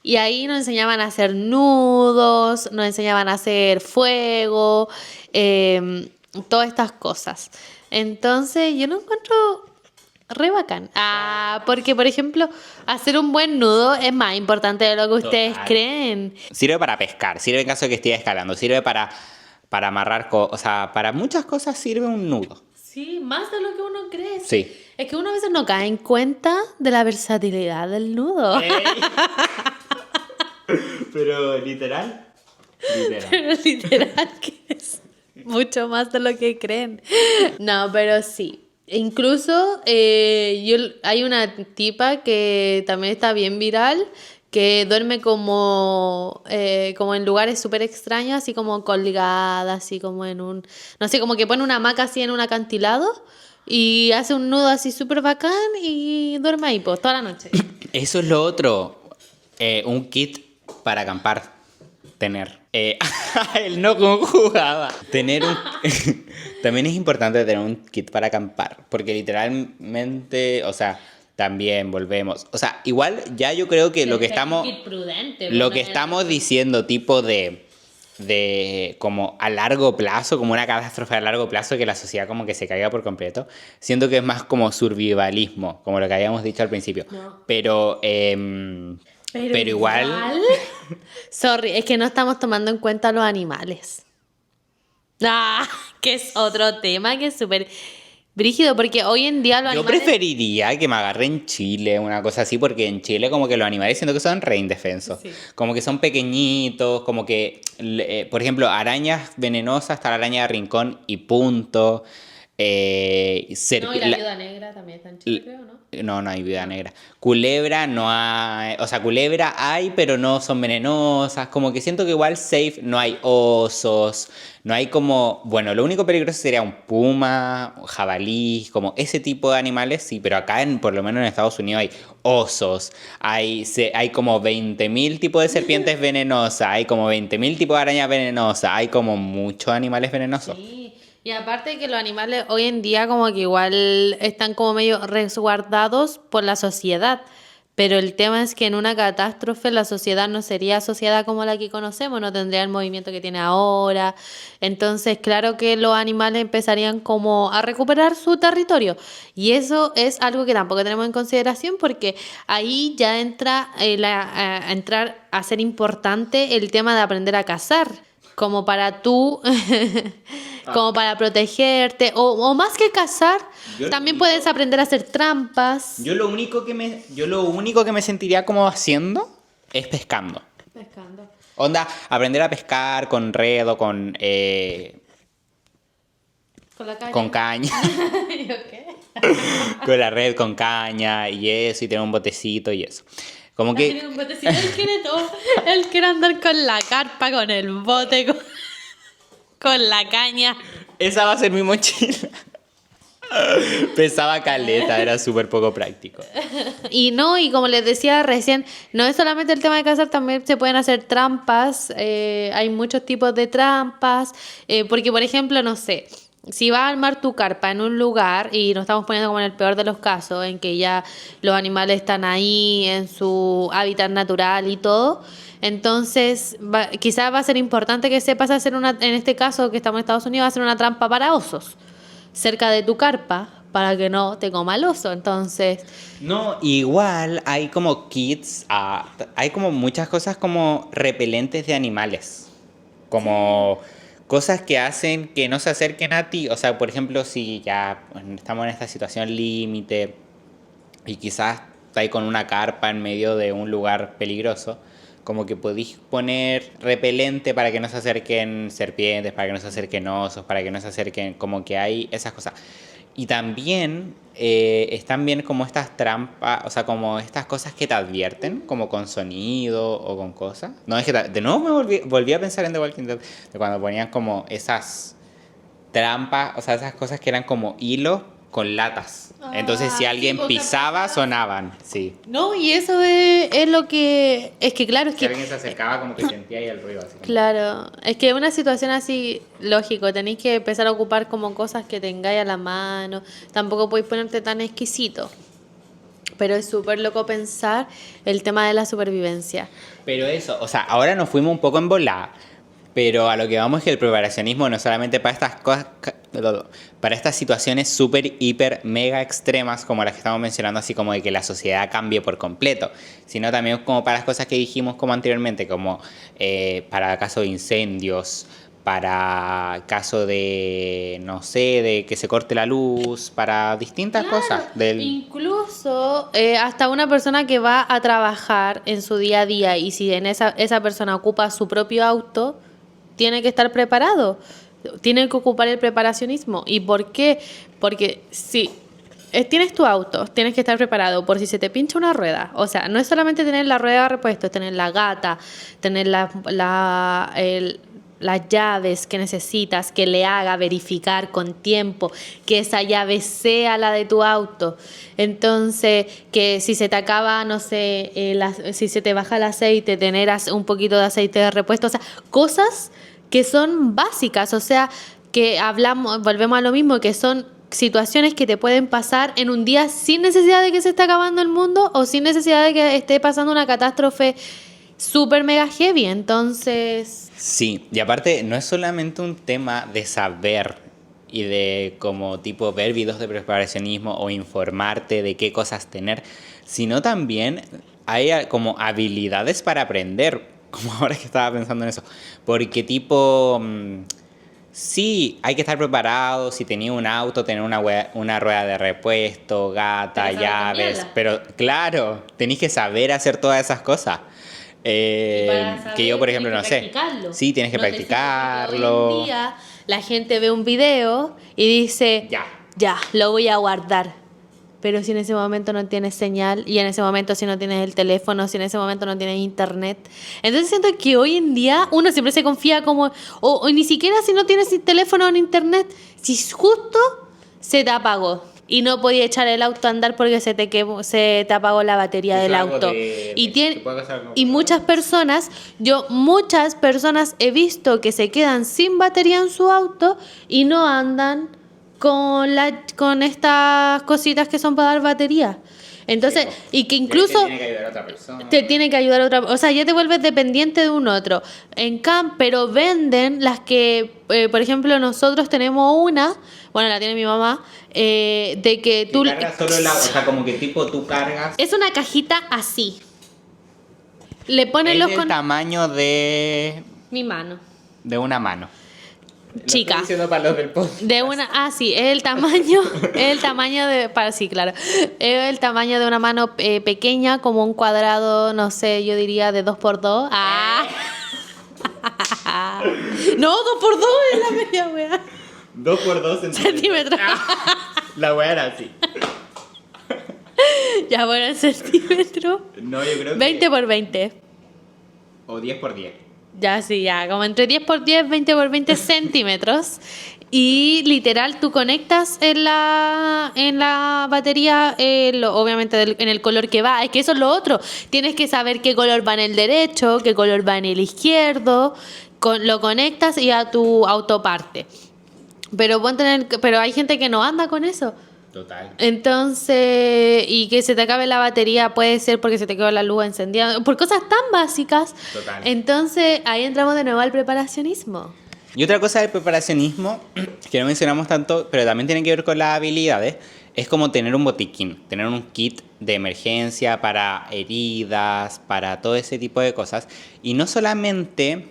y ahí nos enseñaban a hacer nudos, nos enseñaban a hacer fuego, todas estas cosas. Entonces yo lo encuentro re bacán. Porque, por ejemplo, hacer un buen nudo es más importante de lo que ustedes creen. Sirve para pescar, sirve en caso de que estés escalando, sirve para amarrar cosas. O sea, para muchas cosas sirve un nudo. Sí, más de lo que uno cree. Sí. Es que uno a veces no cae en cuenta de la versatilidad del nudo. Pero literal. Pero literal que es mucho más de lo que creen. No, pero sí. Incluso hay una tipa que también está bien viral, que duerme como en lugares súper extraños, así como colgada, así como en un... No sé, como que pone una hamaca así en un acantilado y hace un nudo así súper bacán y duerme ahí pues toda la noche. Eso es lo otro. Un kit para acampar. Tener. El no conjugaba. Tener un... También es importante tener un kit para acampar. Porque literalmente, o sea... También volvemos. O sea, igual ya yo creo que lo que estamos diciendo, tipo de como a largo plazo, como una catástrofe a largo plazo, que la sociedad como que se caiga por completo, siento que es más como survivalismo, como lo que habíamos dicho al principio. No. Pero igual... Sorry, es que no estamos tomando en cuenta los animales. Que es otro tema que es súper... brígido, porque hoy en día los animales... Yo preferiría que me agarre en Chile, una cosa así, porque en Chile como que los animales siento que son re indefensos. Sí. Como que son pequeñitos, como que, por ejemplo, arañas venenosas, está la araña de rincón y punto. No, y la viuda negra también está en Chile, creo, ¿no? No hay viuda negra. Culebra no hay... O sea, culebra hay, pero no son venenosas. Como que siento que igual safe no hay osos. No hay como... Bueno, lo único peligroso sería un puma, un jabalí, como ese tipo de animales, sí. Pero acá, por lo menos en Estados Unidos, hay osos. Hay como 20.000 tipos de serpientes venenosas. Hay como 20.000 tipos de arañas venenosas. Hay como muchos animales venenosos. Sí. Y aparte de que los animales hoy en día como que igual están como medio resguardados por la sociedad, pero el tema es que en una catástrofe la sociedad no sería sociedad como la que conocemos, no tendría el movimiento que tiene ahora. Entonces, claro que los animales empezarían como a recuperar su territorio. Y eso es algo que tampoco tenemos en consideración porque ahí ya entra a ser importante el tema de aprender a cazar. como para tú, como para protegerte, o más que cazar, también puedes aprender a hacer trampas. Yo lo único que me sentiría como haciendo es pescando. Pescando. Onda, aprender a pescar con red o con Con la caña. con caña. ¿Yo qué? Con la red, con caña y eso, y tener un botecito y eso. Como que... Tiene un botecito, él quiere todo. Él quiere andar con la carpa, con el bote, con la caña. Esa va a ser mi mochila. Pesaba caleta, era súper poco práctico. Y como les decía recién, no es solamente el tema de cazar, también se pueden hacer trampas. Hay muchos tipos de trampas. Porque, por ejemplo, no sé, si vas a armar tu carpa en un lugar, y nos estamos poniendo como en el peor de los casos, en que ya los animales están ahí en su hábitat natural y todo, entonces quizás va a ser importante que sepas hacer en este caso que estamos en Estados Unidos, hacer una trampa para osos cerca de tu carpa para que no te coma el oso. Entonces, No, igual hay como kits, hay como muchas cosas como repelentes de animales. Como cosas que hacen que no se acerquen a ti. O sea, por ejemplo, si ya estamos en esta situación límite y quizás estáis con una carpa en medio de un lugar peligroso, como que podéis poner repelente para que no se acerquen serpientes, para que no se acerquen osos, para que no se acerquen, como que hay esas cosas. Y también están bien como estas trampas, o sea, como estas cosas que te advierten, como con sonido o con cosas. No, es que de nuevo me volví a pensar en The Walking Dead, de cuando ponían como esas trampas, o sea, esas cosas que eran como hilos con latas. Entonces, si alguien sí, pisaba, sonaban, sí. no, y eso es lo que... Es que claro, es Si que... alguien se acercaba, como que sentía ahí el ruido. Así. Claro, es que una situación así, lógico, tenéis que empezar a ocupar como cosas que tengáis a la mano, tampoco podéis ponerte tan exquisito, pero es súper loco pensar el tema de la supervivencia. Pero eso, o sea, ahora nos fuimos un poco en volada, pero a lo que vamos es que el preparacionismo no solamente para estas cosas, para estas situaciones súper, hiper, mega extremas como las que estamos mencionando, así como de que la sociedad cambie por completo, sino también como para las cosas que dijimos como anteriormente, como para caso de incendios, para caso de, no sé, de que se corte la luz, para distintas cosas. Incluso hasta una persona que va a trabajar en su día a día, y si en esa persona ocupa su propio auto, tiene que estar preparado, tiene que ocupar el preparacionismo. ¿Y por qué? Porque si tienes tu auto, tienes que estar preparado por si se te pincha una rueda. O sea, no es solamente tener la rueda de repuesto, es tener la gata, tener las llaves que necesitas, que le haga verificar con tiempo que esa llave sea la de tu auto. Entonces, que si se te acaba, no sé, si se te baja el aceite, tener un poquito de aceite de repuesto. O sea, cosas que son básicas, o sea, que volvemos a lo mismo, que son situaciones que te pueden pasar en un día sin necesidad de que se esté acabando el mundo o sin necesidad de que esté pasando una catástrofe súper mega heavy. Entonces... Sí, y aparte no es solamente un tema de saber y de como tipo ver videos de preparacionismo o informarte de qué cosas tener, sino también hay como habilidades para aprender, como ahora que estaba pensando en eso, porque tipo... Sí, hay que estar preparado. Si tenía un auto, tener una rueda de repuesto, gata, llaves. Pero claro, tenéis que saber hacer todas esas cosas. Que yo, por ejemplo, no sé. Sí, tienes que practicarlo. Hoy en día la gente ve un video y dice, ya, lo voy a guardar. Pero si en ese momento no tienes señal, y en ese momento si no tienes el teléfono, si en ese momento no tienes internet. Entonces siento que hoy en día uno siempre se confía como, o ni siquiera si no tienes teléfono o internet, si justo se te apagó y no podías echar el auto a andar porque se te apagó la batería del auto. Y muchas personas he visto que se quedan sin batería en su auto y no andan con estas cositas que son para dar batería. Entonces, y que incluso te tiene que ayudar otra, o sea, ya te vuelves dependiente de un otro. Pero venden las que, por ejemplo, nosotros tenemos una, bueno, la tiene mi mamá, de que tú cargas solo o sea, como que tipo tú cargas. Es una cajita así. Le ponen el tamaño de mi mano. de una mano. Lo Chica. estoy diciendo para los del podcast. De una, sí, es el tamaño de, sí, claro, es el tamaño de una mano pequeña, como un cuadrado, no sé, yo diría de 2x2. No, 2x2 es la media wea. 2x2 Centímetros. La wea era así. Ya, bueno, en centímetros. No, yo creo que... 20 por 20. O 10 por 10. Ya, sí, ya, como entre 10 por 10, 20 por 20 centímetros. Y literal, tú conectas en la batería, obviamente en el color que va. Es que eso es lo otro. Tienes que saber qué color va en el derecho, qué color va en el izquierdo. Lo conectas y a tu auto parte. Pero hay gente que no anda con eso. Total. Entonces, y que se te acabe la batería puede ser porque se te quedó la luz encendida, por cosas tan básicas. Total. Entonces, ahí entramos de nuevo al preparacionismo. Y otra cosa del preparacionismo, que no mencionamos tanto, pero también tiene que ver con las habilidades, es como tener un botiquín, tener un kit de emergencia para heridas, para todo ese tipo de cosas. Y no solamente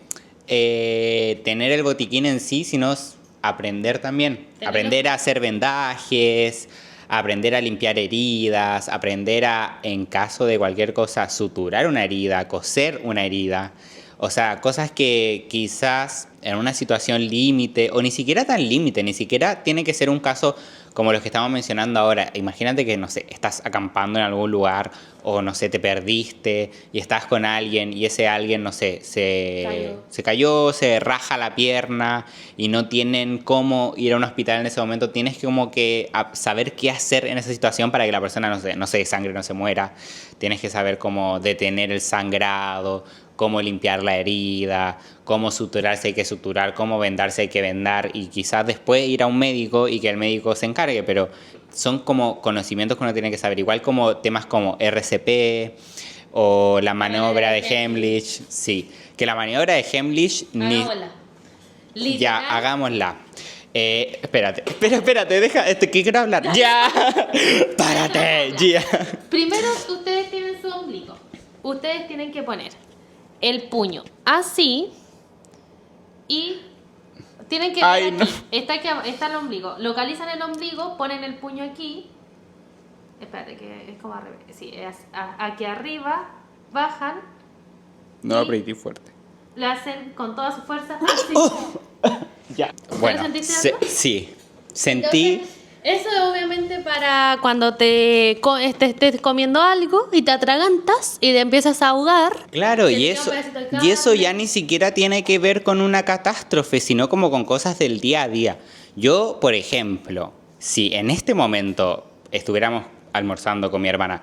tener el botiquín en sí, sino aprender también. Aprender a hacer vendajes, aprender a limpiar heridas, aprender a, en caso de cualquier cosa, suturar una herida, coser una herida. O sea, cosas que quizás en una situación límite, o ni siquiera tan límite, ni siquiera tiene que ser un caso como los que estamos mencionando ahora. Imagínate que, no sé, estás acampando en algún lugar o, no sé, te perdiste y estás con alguien y ese alguien, no sé, se cayó, se raja la pierna y no tienen cómo ir a un hospital en ese momento. Tienes que como que saber qué hacer en esa situación para que la persona no se desangre, no se muera. Tienes que saber cómo detener el sangrado, cómo limpiar la herida, cómo suturar si hay que suturar, cómo vendar si hay que vendar y quizás después ir a un médico y que el médico se encargue, pero son como conocimientos que uno tiene que saber, igual como temas como RCP o la maniobra de Heimlich, sí, que la maniobra de Heimlich ya, hagámosla. Espérate, deja, que quiero hablar. Ya, párate, ya. Primero, ustedes tienen su ombligo. Ustedes tienen que poner el puño así y tienen que Ay, ver no. aquí. Está el ombligo. Localizan el ombligo, ponen el puño aquí. Espérate, que es como al revés. Sí, aquí arriba, bajan. No lo apreté fuerte. Le hacen con toda su fuerza así. Ya. ¿Ya Bueno, lo sentiste algo? sí. Sentí. Entonces, eso es obviamente para cuando te estés comiendo algo y te atragantas y te empiezas a ahogar. Claro, te y tira un pedacito de eso ya carne. ni siquiera tiene que ver con una catástrofe, sino como con cosas del día a día. Yo, por ejemplo, si en este momento estuviéramos almorzando con mi hermana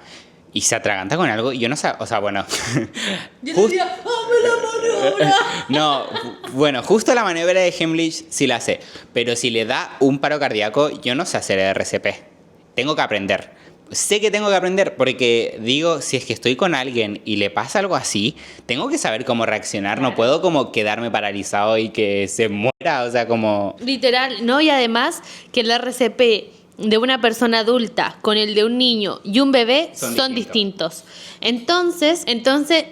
y se atraganta con algo, yo no sé, o sea, bueno. Yo decía, ¡dame la maniobra! No, bueno, justo la maniobra de Heimlich sí la sé, pero si le da un paro cardíaco, yo no sé hacer RCP. Tengo que aprender. Sé que tengo que aprender porque digo, si es que estoy con alguien y le pasa algo así, tengo que saber cómo reaccionar. No puedo como quedarme paralizado y que se muera, o sea, como... Literal, ¿no? Y además que el RCP de una persona adulta con el de un niño y un bebé son distintos. Entonces,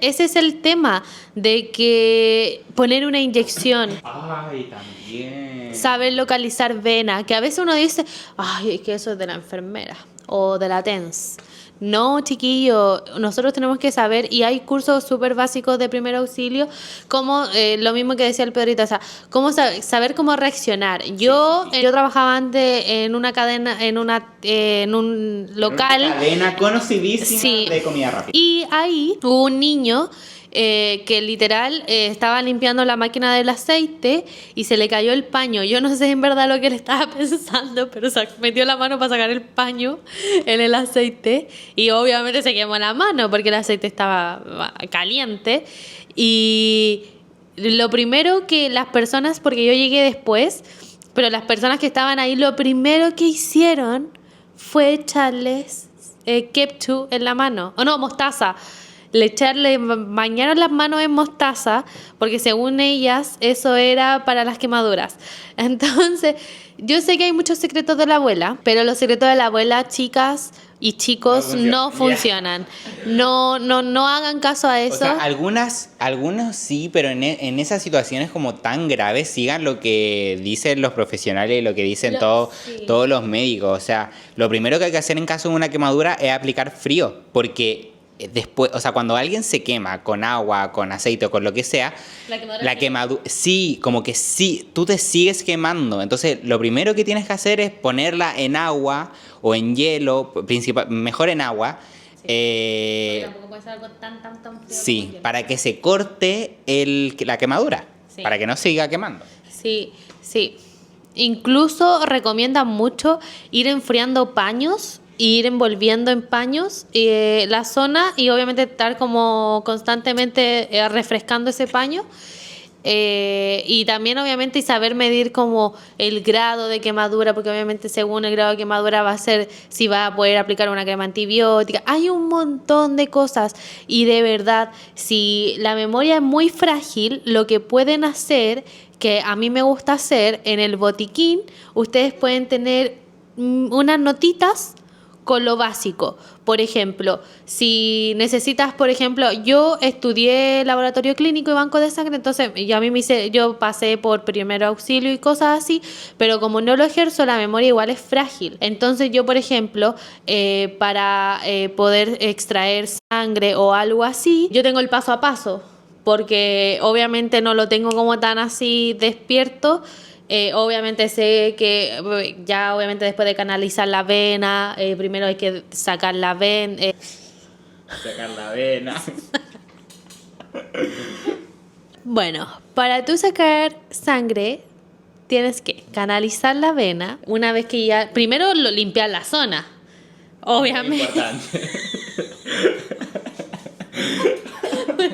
ese es el tema de que poner una inyección, Ay, también. saber localizar vena, que a veces uno dice, ay, es que eso es de la enfermera o de la TENS. No, chiquillo, nosotros tenemos que saber, y hay cursos súper básicos de primer auxilio, como lo mismo que decía el Pedrito, o sea, cómo saber cómo reaccionar. Yo trabajaba antes en una cadena, en un local. Una cadena conocidísima Sí. de comida rápida. Y ahí hubo un niño que literal estaba limpiando la máquina del aceite y se le cayó el paño. Yo no sé en verdad lo que él estaba pensando, pero metió la mano para sacar el paño en el aceite y obviamente se quemó la mano porque el aceite estaba caliente. Y lo primero que las personas, porque yo llegué después, pero las personas que estaban ahí, lo primero que hicieron fue echarles ketchup en la mano, o no, mostaza. Bañaron las manos en mostaza porque según ellas eso era para las quemaduras. Entonces, yo sé que hay muchos secretos de la abuela, pero los secretos de la abuela, chicas, y chicos no funcionan. No hagan caso a eso. O sea, algunos sí, pero en esas situaciones como tan graves, sigan lo que dicen los profesionales y lo que dicen todos los médicos. O sea, lo primero que hay que hacer en caso de una quemadura es aplicar frío, porque después, o sea, cuando alguien se quema con agua, con aceite o con lo que sea, la quemadura, sí, como que sí, tú te sigues quemando. Entonces, lo primero que tienes que hacer es ponerla en agua o en hielo, mejor en agua. Tampoco puede ser algo tan frío. Sí, para que se corte la quemadura, para que no siga quemando. Sí. Incluso recomiendan mucho ir enfriando paños, ir envolviendo en paños la zona y obviamente estar como constantemente refrescando ese paño. Y también obviamente saber medir como el grado de quemadura, porque obviamente según el grado de quemadura va a ser si va a poder aplicar una crema antibiótica. Hay un montón de cosas y de verdad, si la memoria es muy frágil, lo que pueden hacer, que a mí me gusta hacer, en el botiquín, ustedes pueden tener unas notitas con lo básico. Por ejemplo, si necesitas, por ejemplo, yo estudié laboratorio clínico y banco de sangre, entonces yo pasé por primer auxilio y cosas así, pero como no lo ejerzo, la memoria igual es frágil. Entonces yo, por ejemplo, para poder extraer sangre o algo así, yo tengo el paso a paso, porque obviamente no lo tengo como tan así despierto. Obviamente sé que ya obviamente después de canalizar la vena, primero hay que sacar la vena. Sacar la vena. Bueno, para tú sacar sangre tienes que canalizar la vena. Una vez que ya... Primero limpiar la zona, obviamente. Muy importante.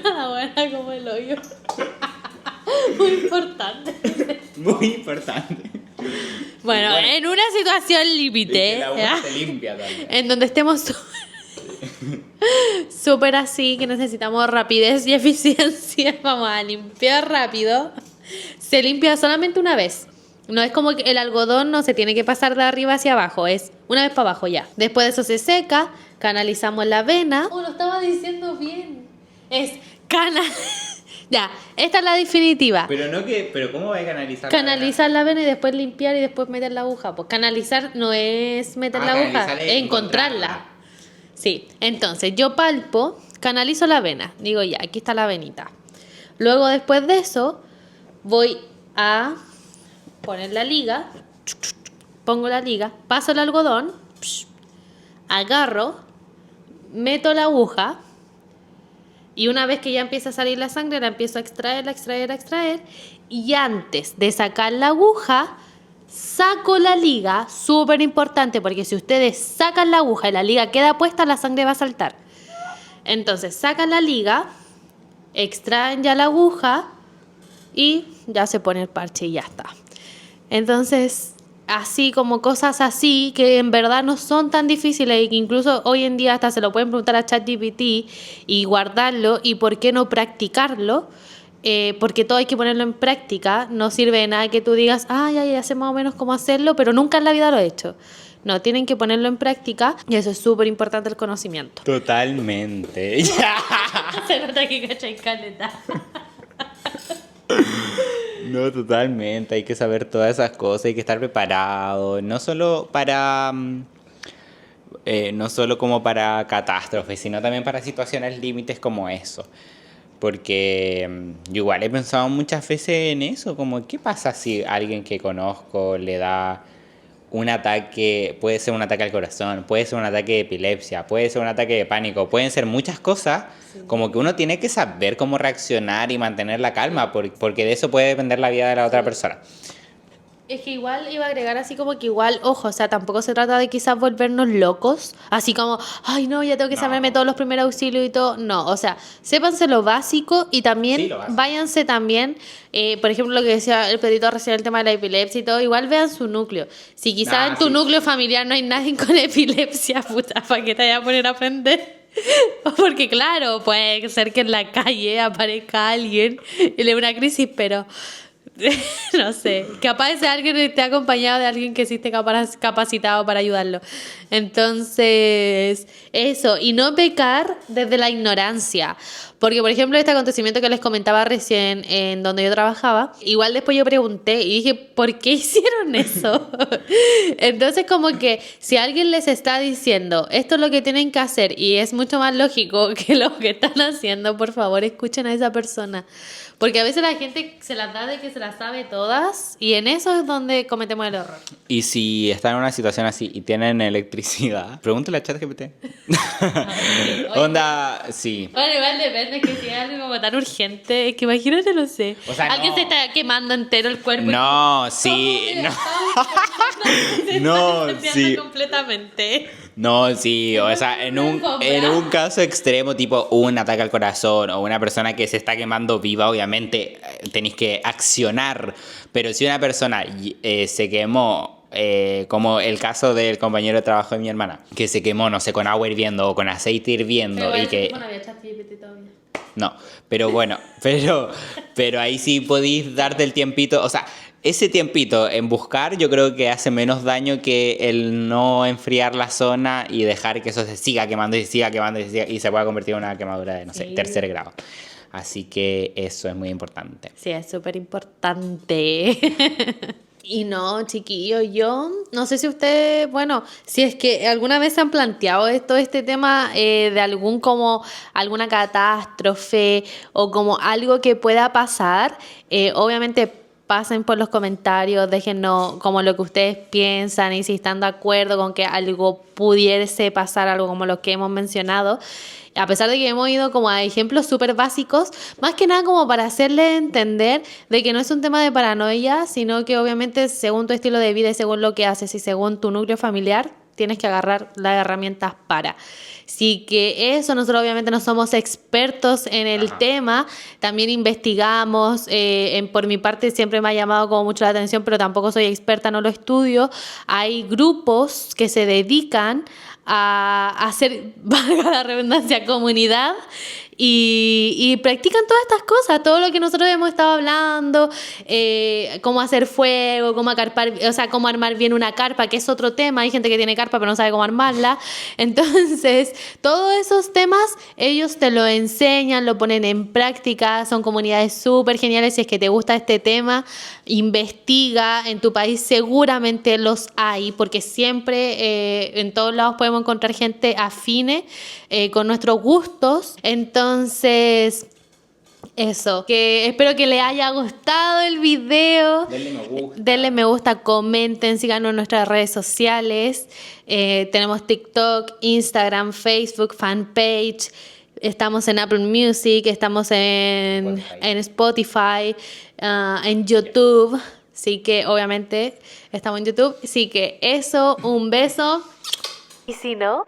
Una buena como el hoyo. Muy importante. Muy importante. Bueno, en una situación límite, la agua se limpia también. en donde estemos súper así, que necesitamos rapidez y eficiencia, vamos a limpiar rápido. Se limpia solamente una vez. No es como que el algodón no se tiene que pasar de arriba hacia abajo, es una vez para abajo ya. Después de eso se seca, canalizamos la vena. Lo estaba diciendo bien. Es Ya, esta es la definitiva. Pero ¿cómo va a canalizar? Canalizar la vena y después limpiar y después meter la aguja. Pues canalizar no es meter la aguja, es encontrarla. Sí, entonces yo palpo, canalizo la vena. Digo ya, aquí está la venita. Luego después de eso voy a poner la liga. Pongo la liga, paso el algodón, agarro, meto la aguja. Y una vez que ya empieza a salir la sangre, la empiezo a extraer. Y antes de sacar la aguja, saco la liga. Súper importante, porque si ustedes sacan la aguja y la liga queda puesta, la sangre va a saltar. Entonces, sacan la liga, extraen ya la aguja y ya se pone el parche y ya está. Entonces, así como cosas así que en verdad no son tan difíciles y que incluso hoy en día hasta se lo pueden preguntar a ChatGPT y guardarlo, y por qué no practicarlo, porque todo hay que ponerlo en práctica. No sirve de nada que tú digas, ya sé más o menos cómo hacerlo, pero nunca en la vida lo he hecho. No, tienen que ponerlo en práctica y eso es súper importante, el conocimiento. Totalmente. Se nota que cachai caleta. No, totalmente. Hay que saber todas esas cosas, hay que estar preparado. No solo como para catástrofes, sino también para situaciones límites como eso. Porque yo igual he pensado muchas veces en eso, como ¿qué pasa si alguien que conozco le da un ataque? Puede ser un ataque al corazón, puede ser un ataque de epilepsia, puede ser un ataque de pánico, pueden ser muchas cosas, como que uno tiene que saber cómo reaccionar y mantener la calma, porque de eso puede depender la vida de la otra persona. Es que igual iba a agregar así como que igual, ojo, o sea, tampoco se trata de quizás volvernos locos, así como, no, ya tengo que saberme todos los primeros auxilios y todo. No, o sea, sépanse lo básico y también váyanse también, por ejemplo, lo que decía el Pedrito recién, el tema de la epilepsia y todo, igual vean su núcleo. Si quizás en tu núcleo familiar no hay nadie con epilepsia, puta, ¿para qué te vayas a poner a aprender? Porque claro, puede ser que en la calle aparezca alguien y le dé una crisis, pero No sé, capaz de ser alguien que esté acompañado de alguien que sí esté capacitado para ayudarlo. Entonces, eso, y no pecar desde la ignorancia. Porque, por ejemplo, este acontecimiento que les comentaba recién en donde yo trabajaba, igual después yo pregunté y dije, ¿por qué hicieron eso? Entonces, como que si alguien les está diciendo, esto es lo que tienen que hacer y es mucho más lógico que lo que están haciendo, por favor, escuchen a esa persona. Porque a veces la gente se las da de que se las sabe todas y en eso es donde cometemos el error. Y si están en una situación así y tienen electricidad, pregúntale a ChatGPT. Onda, sí. Bueno, igual depende, que si es algo como tan urgente, es que imagínate, no sé. O sea, alguien no. se está quemando entero el cuerpo. No, sí. No, sí. Completamente. No, sí, o sea, en un caso extremo, tipo un ataque al corazón o una persona que se está quemando viva, obviamente tenéis que accionar. Pero si una persona se quemó, como el caso del compañero de trabajo de mi hermana, que se quemó, no sé, con agua hirviendo o con aceite hirviendo Pero y que... no había ChatGPT todavía. No, pero bueno, pero ahí sí podéis darte el tiempito, o sea, ese tiempito en buscar yo creo que hace menos daño que el no enfriar la zona y dejar que eso se siga quemando y siga quemando y se pueda convertir en una quemadura de, no sé, tercer grado. Así que eso es muy importante. Sí, es súper importante. Y no, chiquillos, yo no sé si ustedes, bueno, si es que alguna vez se han planteado este tema de alguna catástrofe o como algo que pueda pasar, obviamente pasen por los comentarios, déjennos como lo que ustedes piensan y si están de acuerdo con que algo pudiese pasar, algo como lo que hemos mencionado. A pesar de que hemos ido como a ejemplos súper básicos, más que nada como para hacerle entender de que no es un tema de paranoia, sino que obviamente según tu estilo de vida y según lo que haces y según tu núcleo familiar, tienes que agarrar las herramientas para. Así que eso, nosotros obviamente no somos expertos en el tema, también investigamos, por mi parte siempre me ha llamado como mucho la atención, pero tampoco soy experta, no lo estudio. Hay grupos que se dedican a hacer, valga la redundancia, comunidad y practican todas estas cosas, todo lo que nosotros hemos estado hablando, cómo hacer fuego, cómo acarpar, o sea, cómo armar bien una carpa, que es otro tema. Hay gente que tiene carpa pero no sabe cómo armarla. Entonces, todos esos temas ellos te lo enseñan, lo ponen en práctica, son comunidades súper geniales. Si es que te gusta este tema, investiga, en tu país seguramente los hay, porque siempre en todos lados podemos encontrar gente afine con nuestros gustos. Entonces, eso, que espero que les haya gustado el video. Denle me gusta, comenten, síganos en nuestras redes sociales. Tenemos TikTok, Instagram, Facebook, fanpage. Estamos en Apple Music, estamos en Spotify, en YouTube. Así que obviamente estamos en YouTube. Así que eso, un beso. Y si no...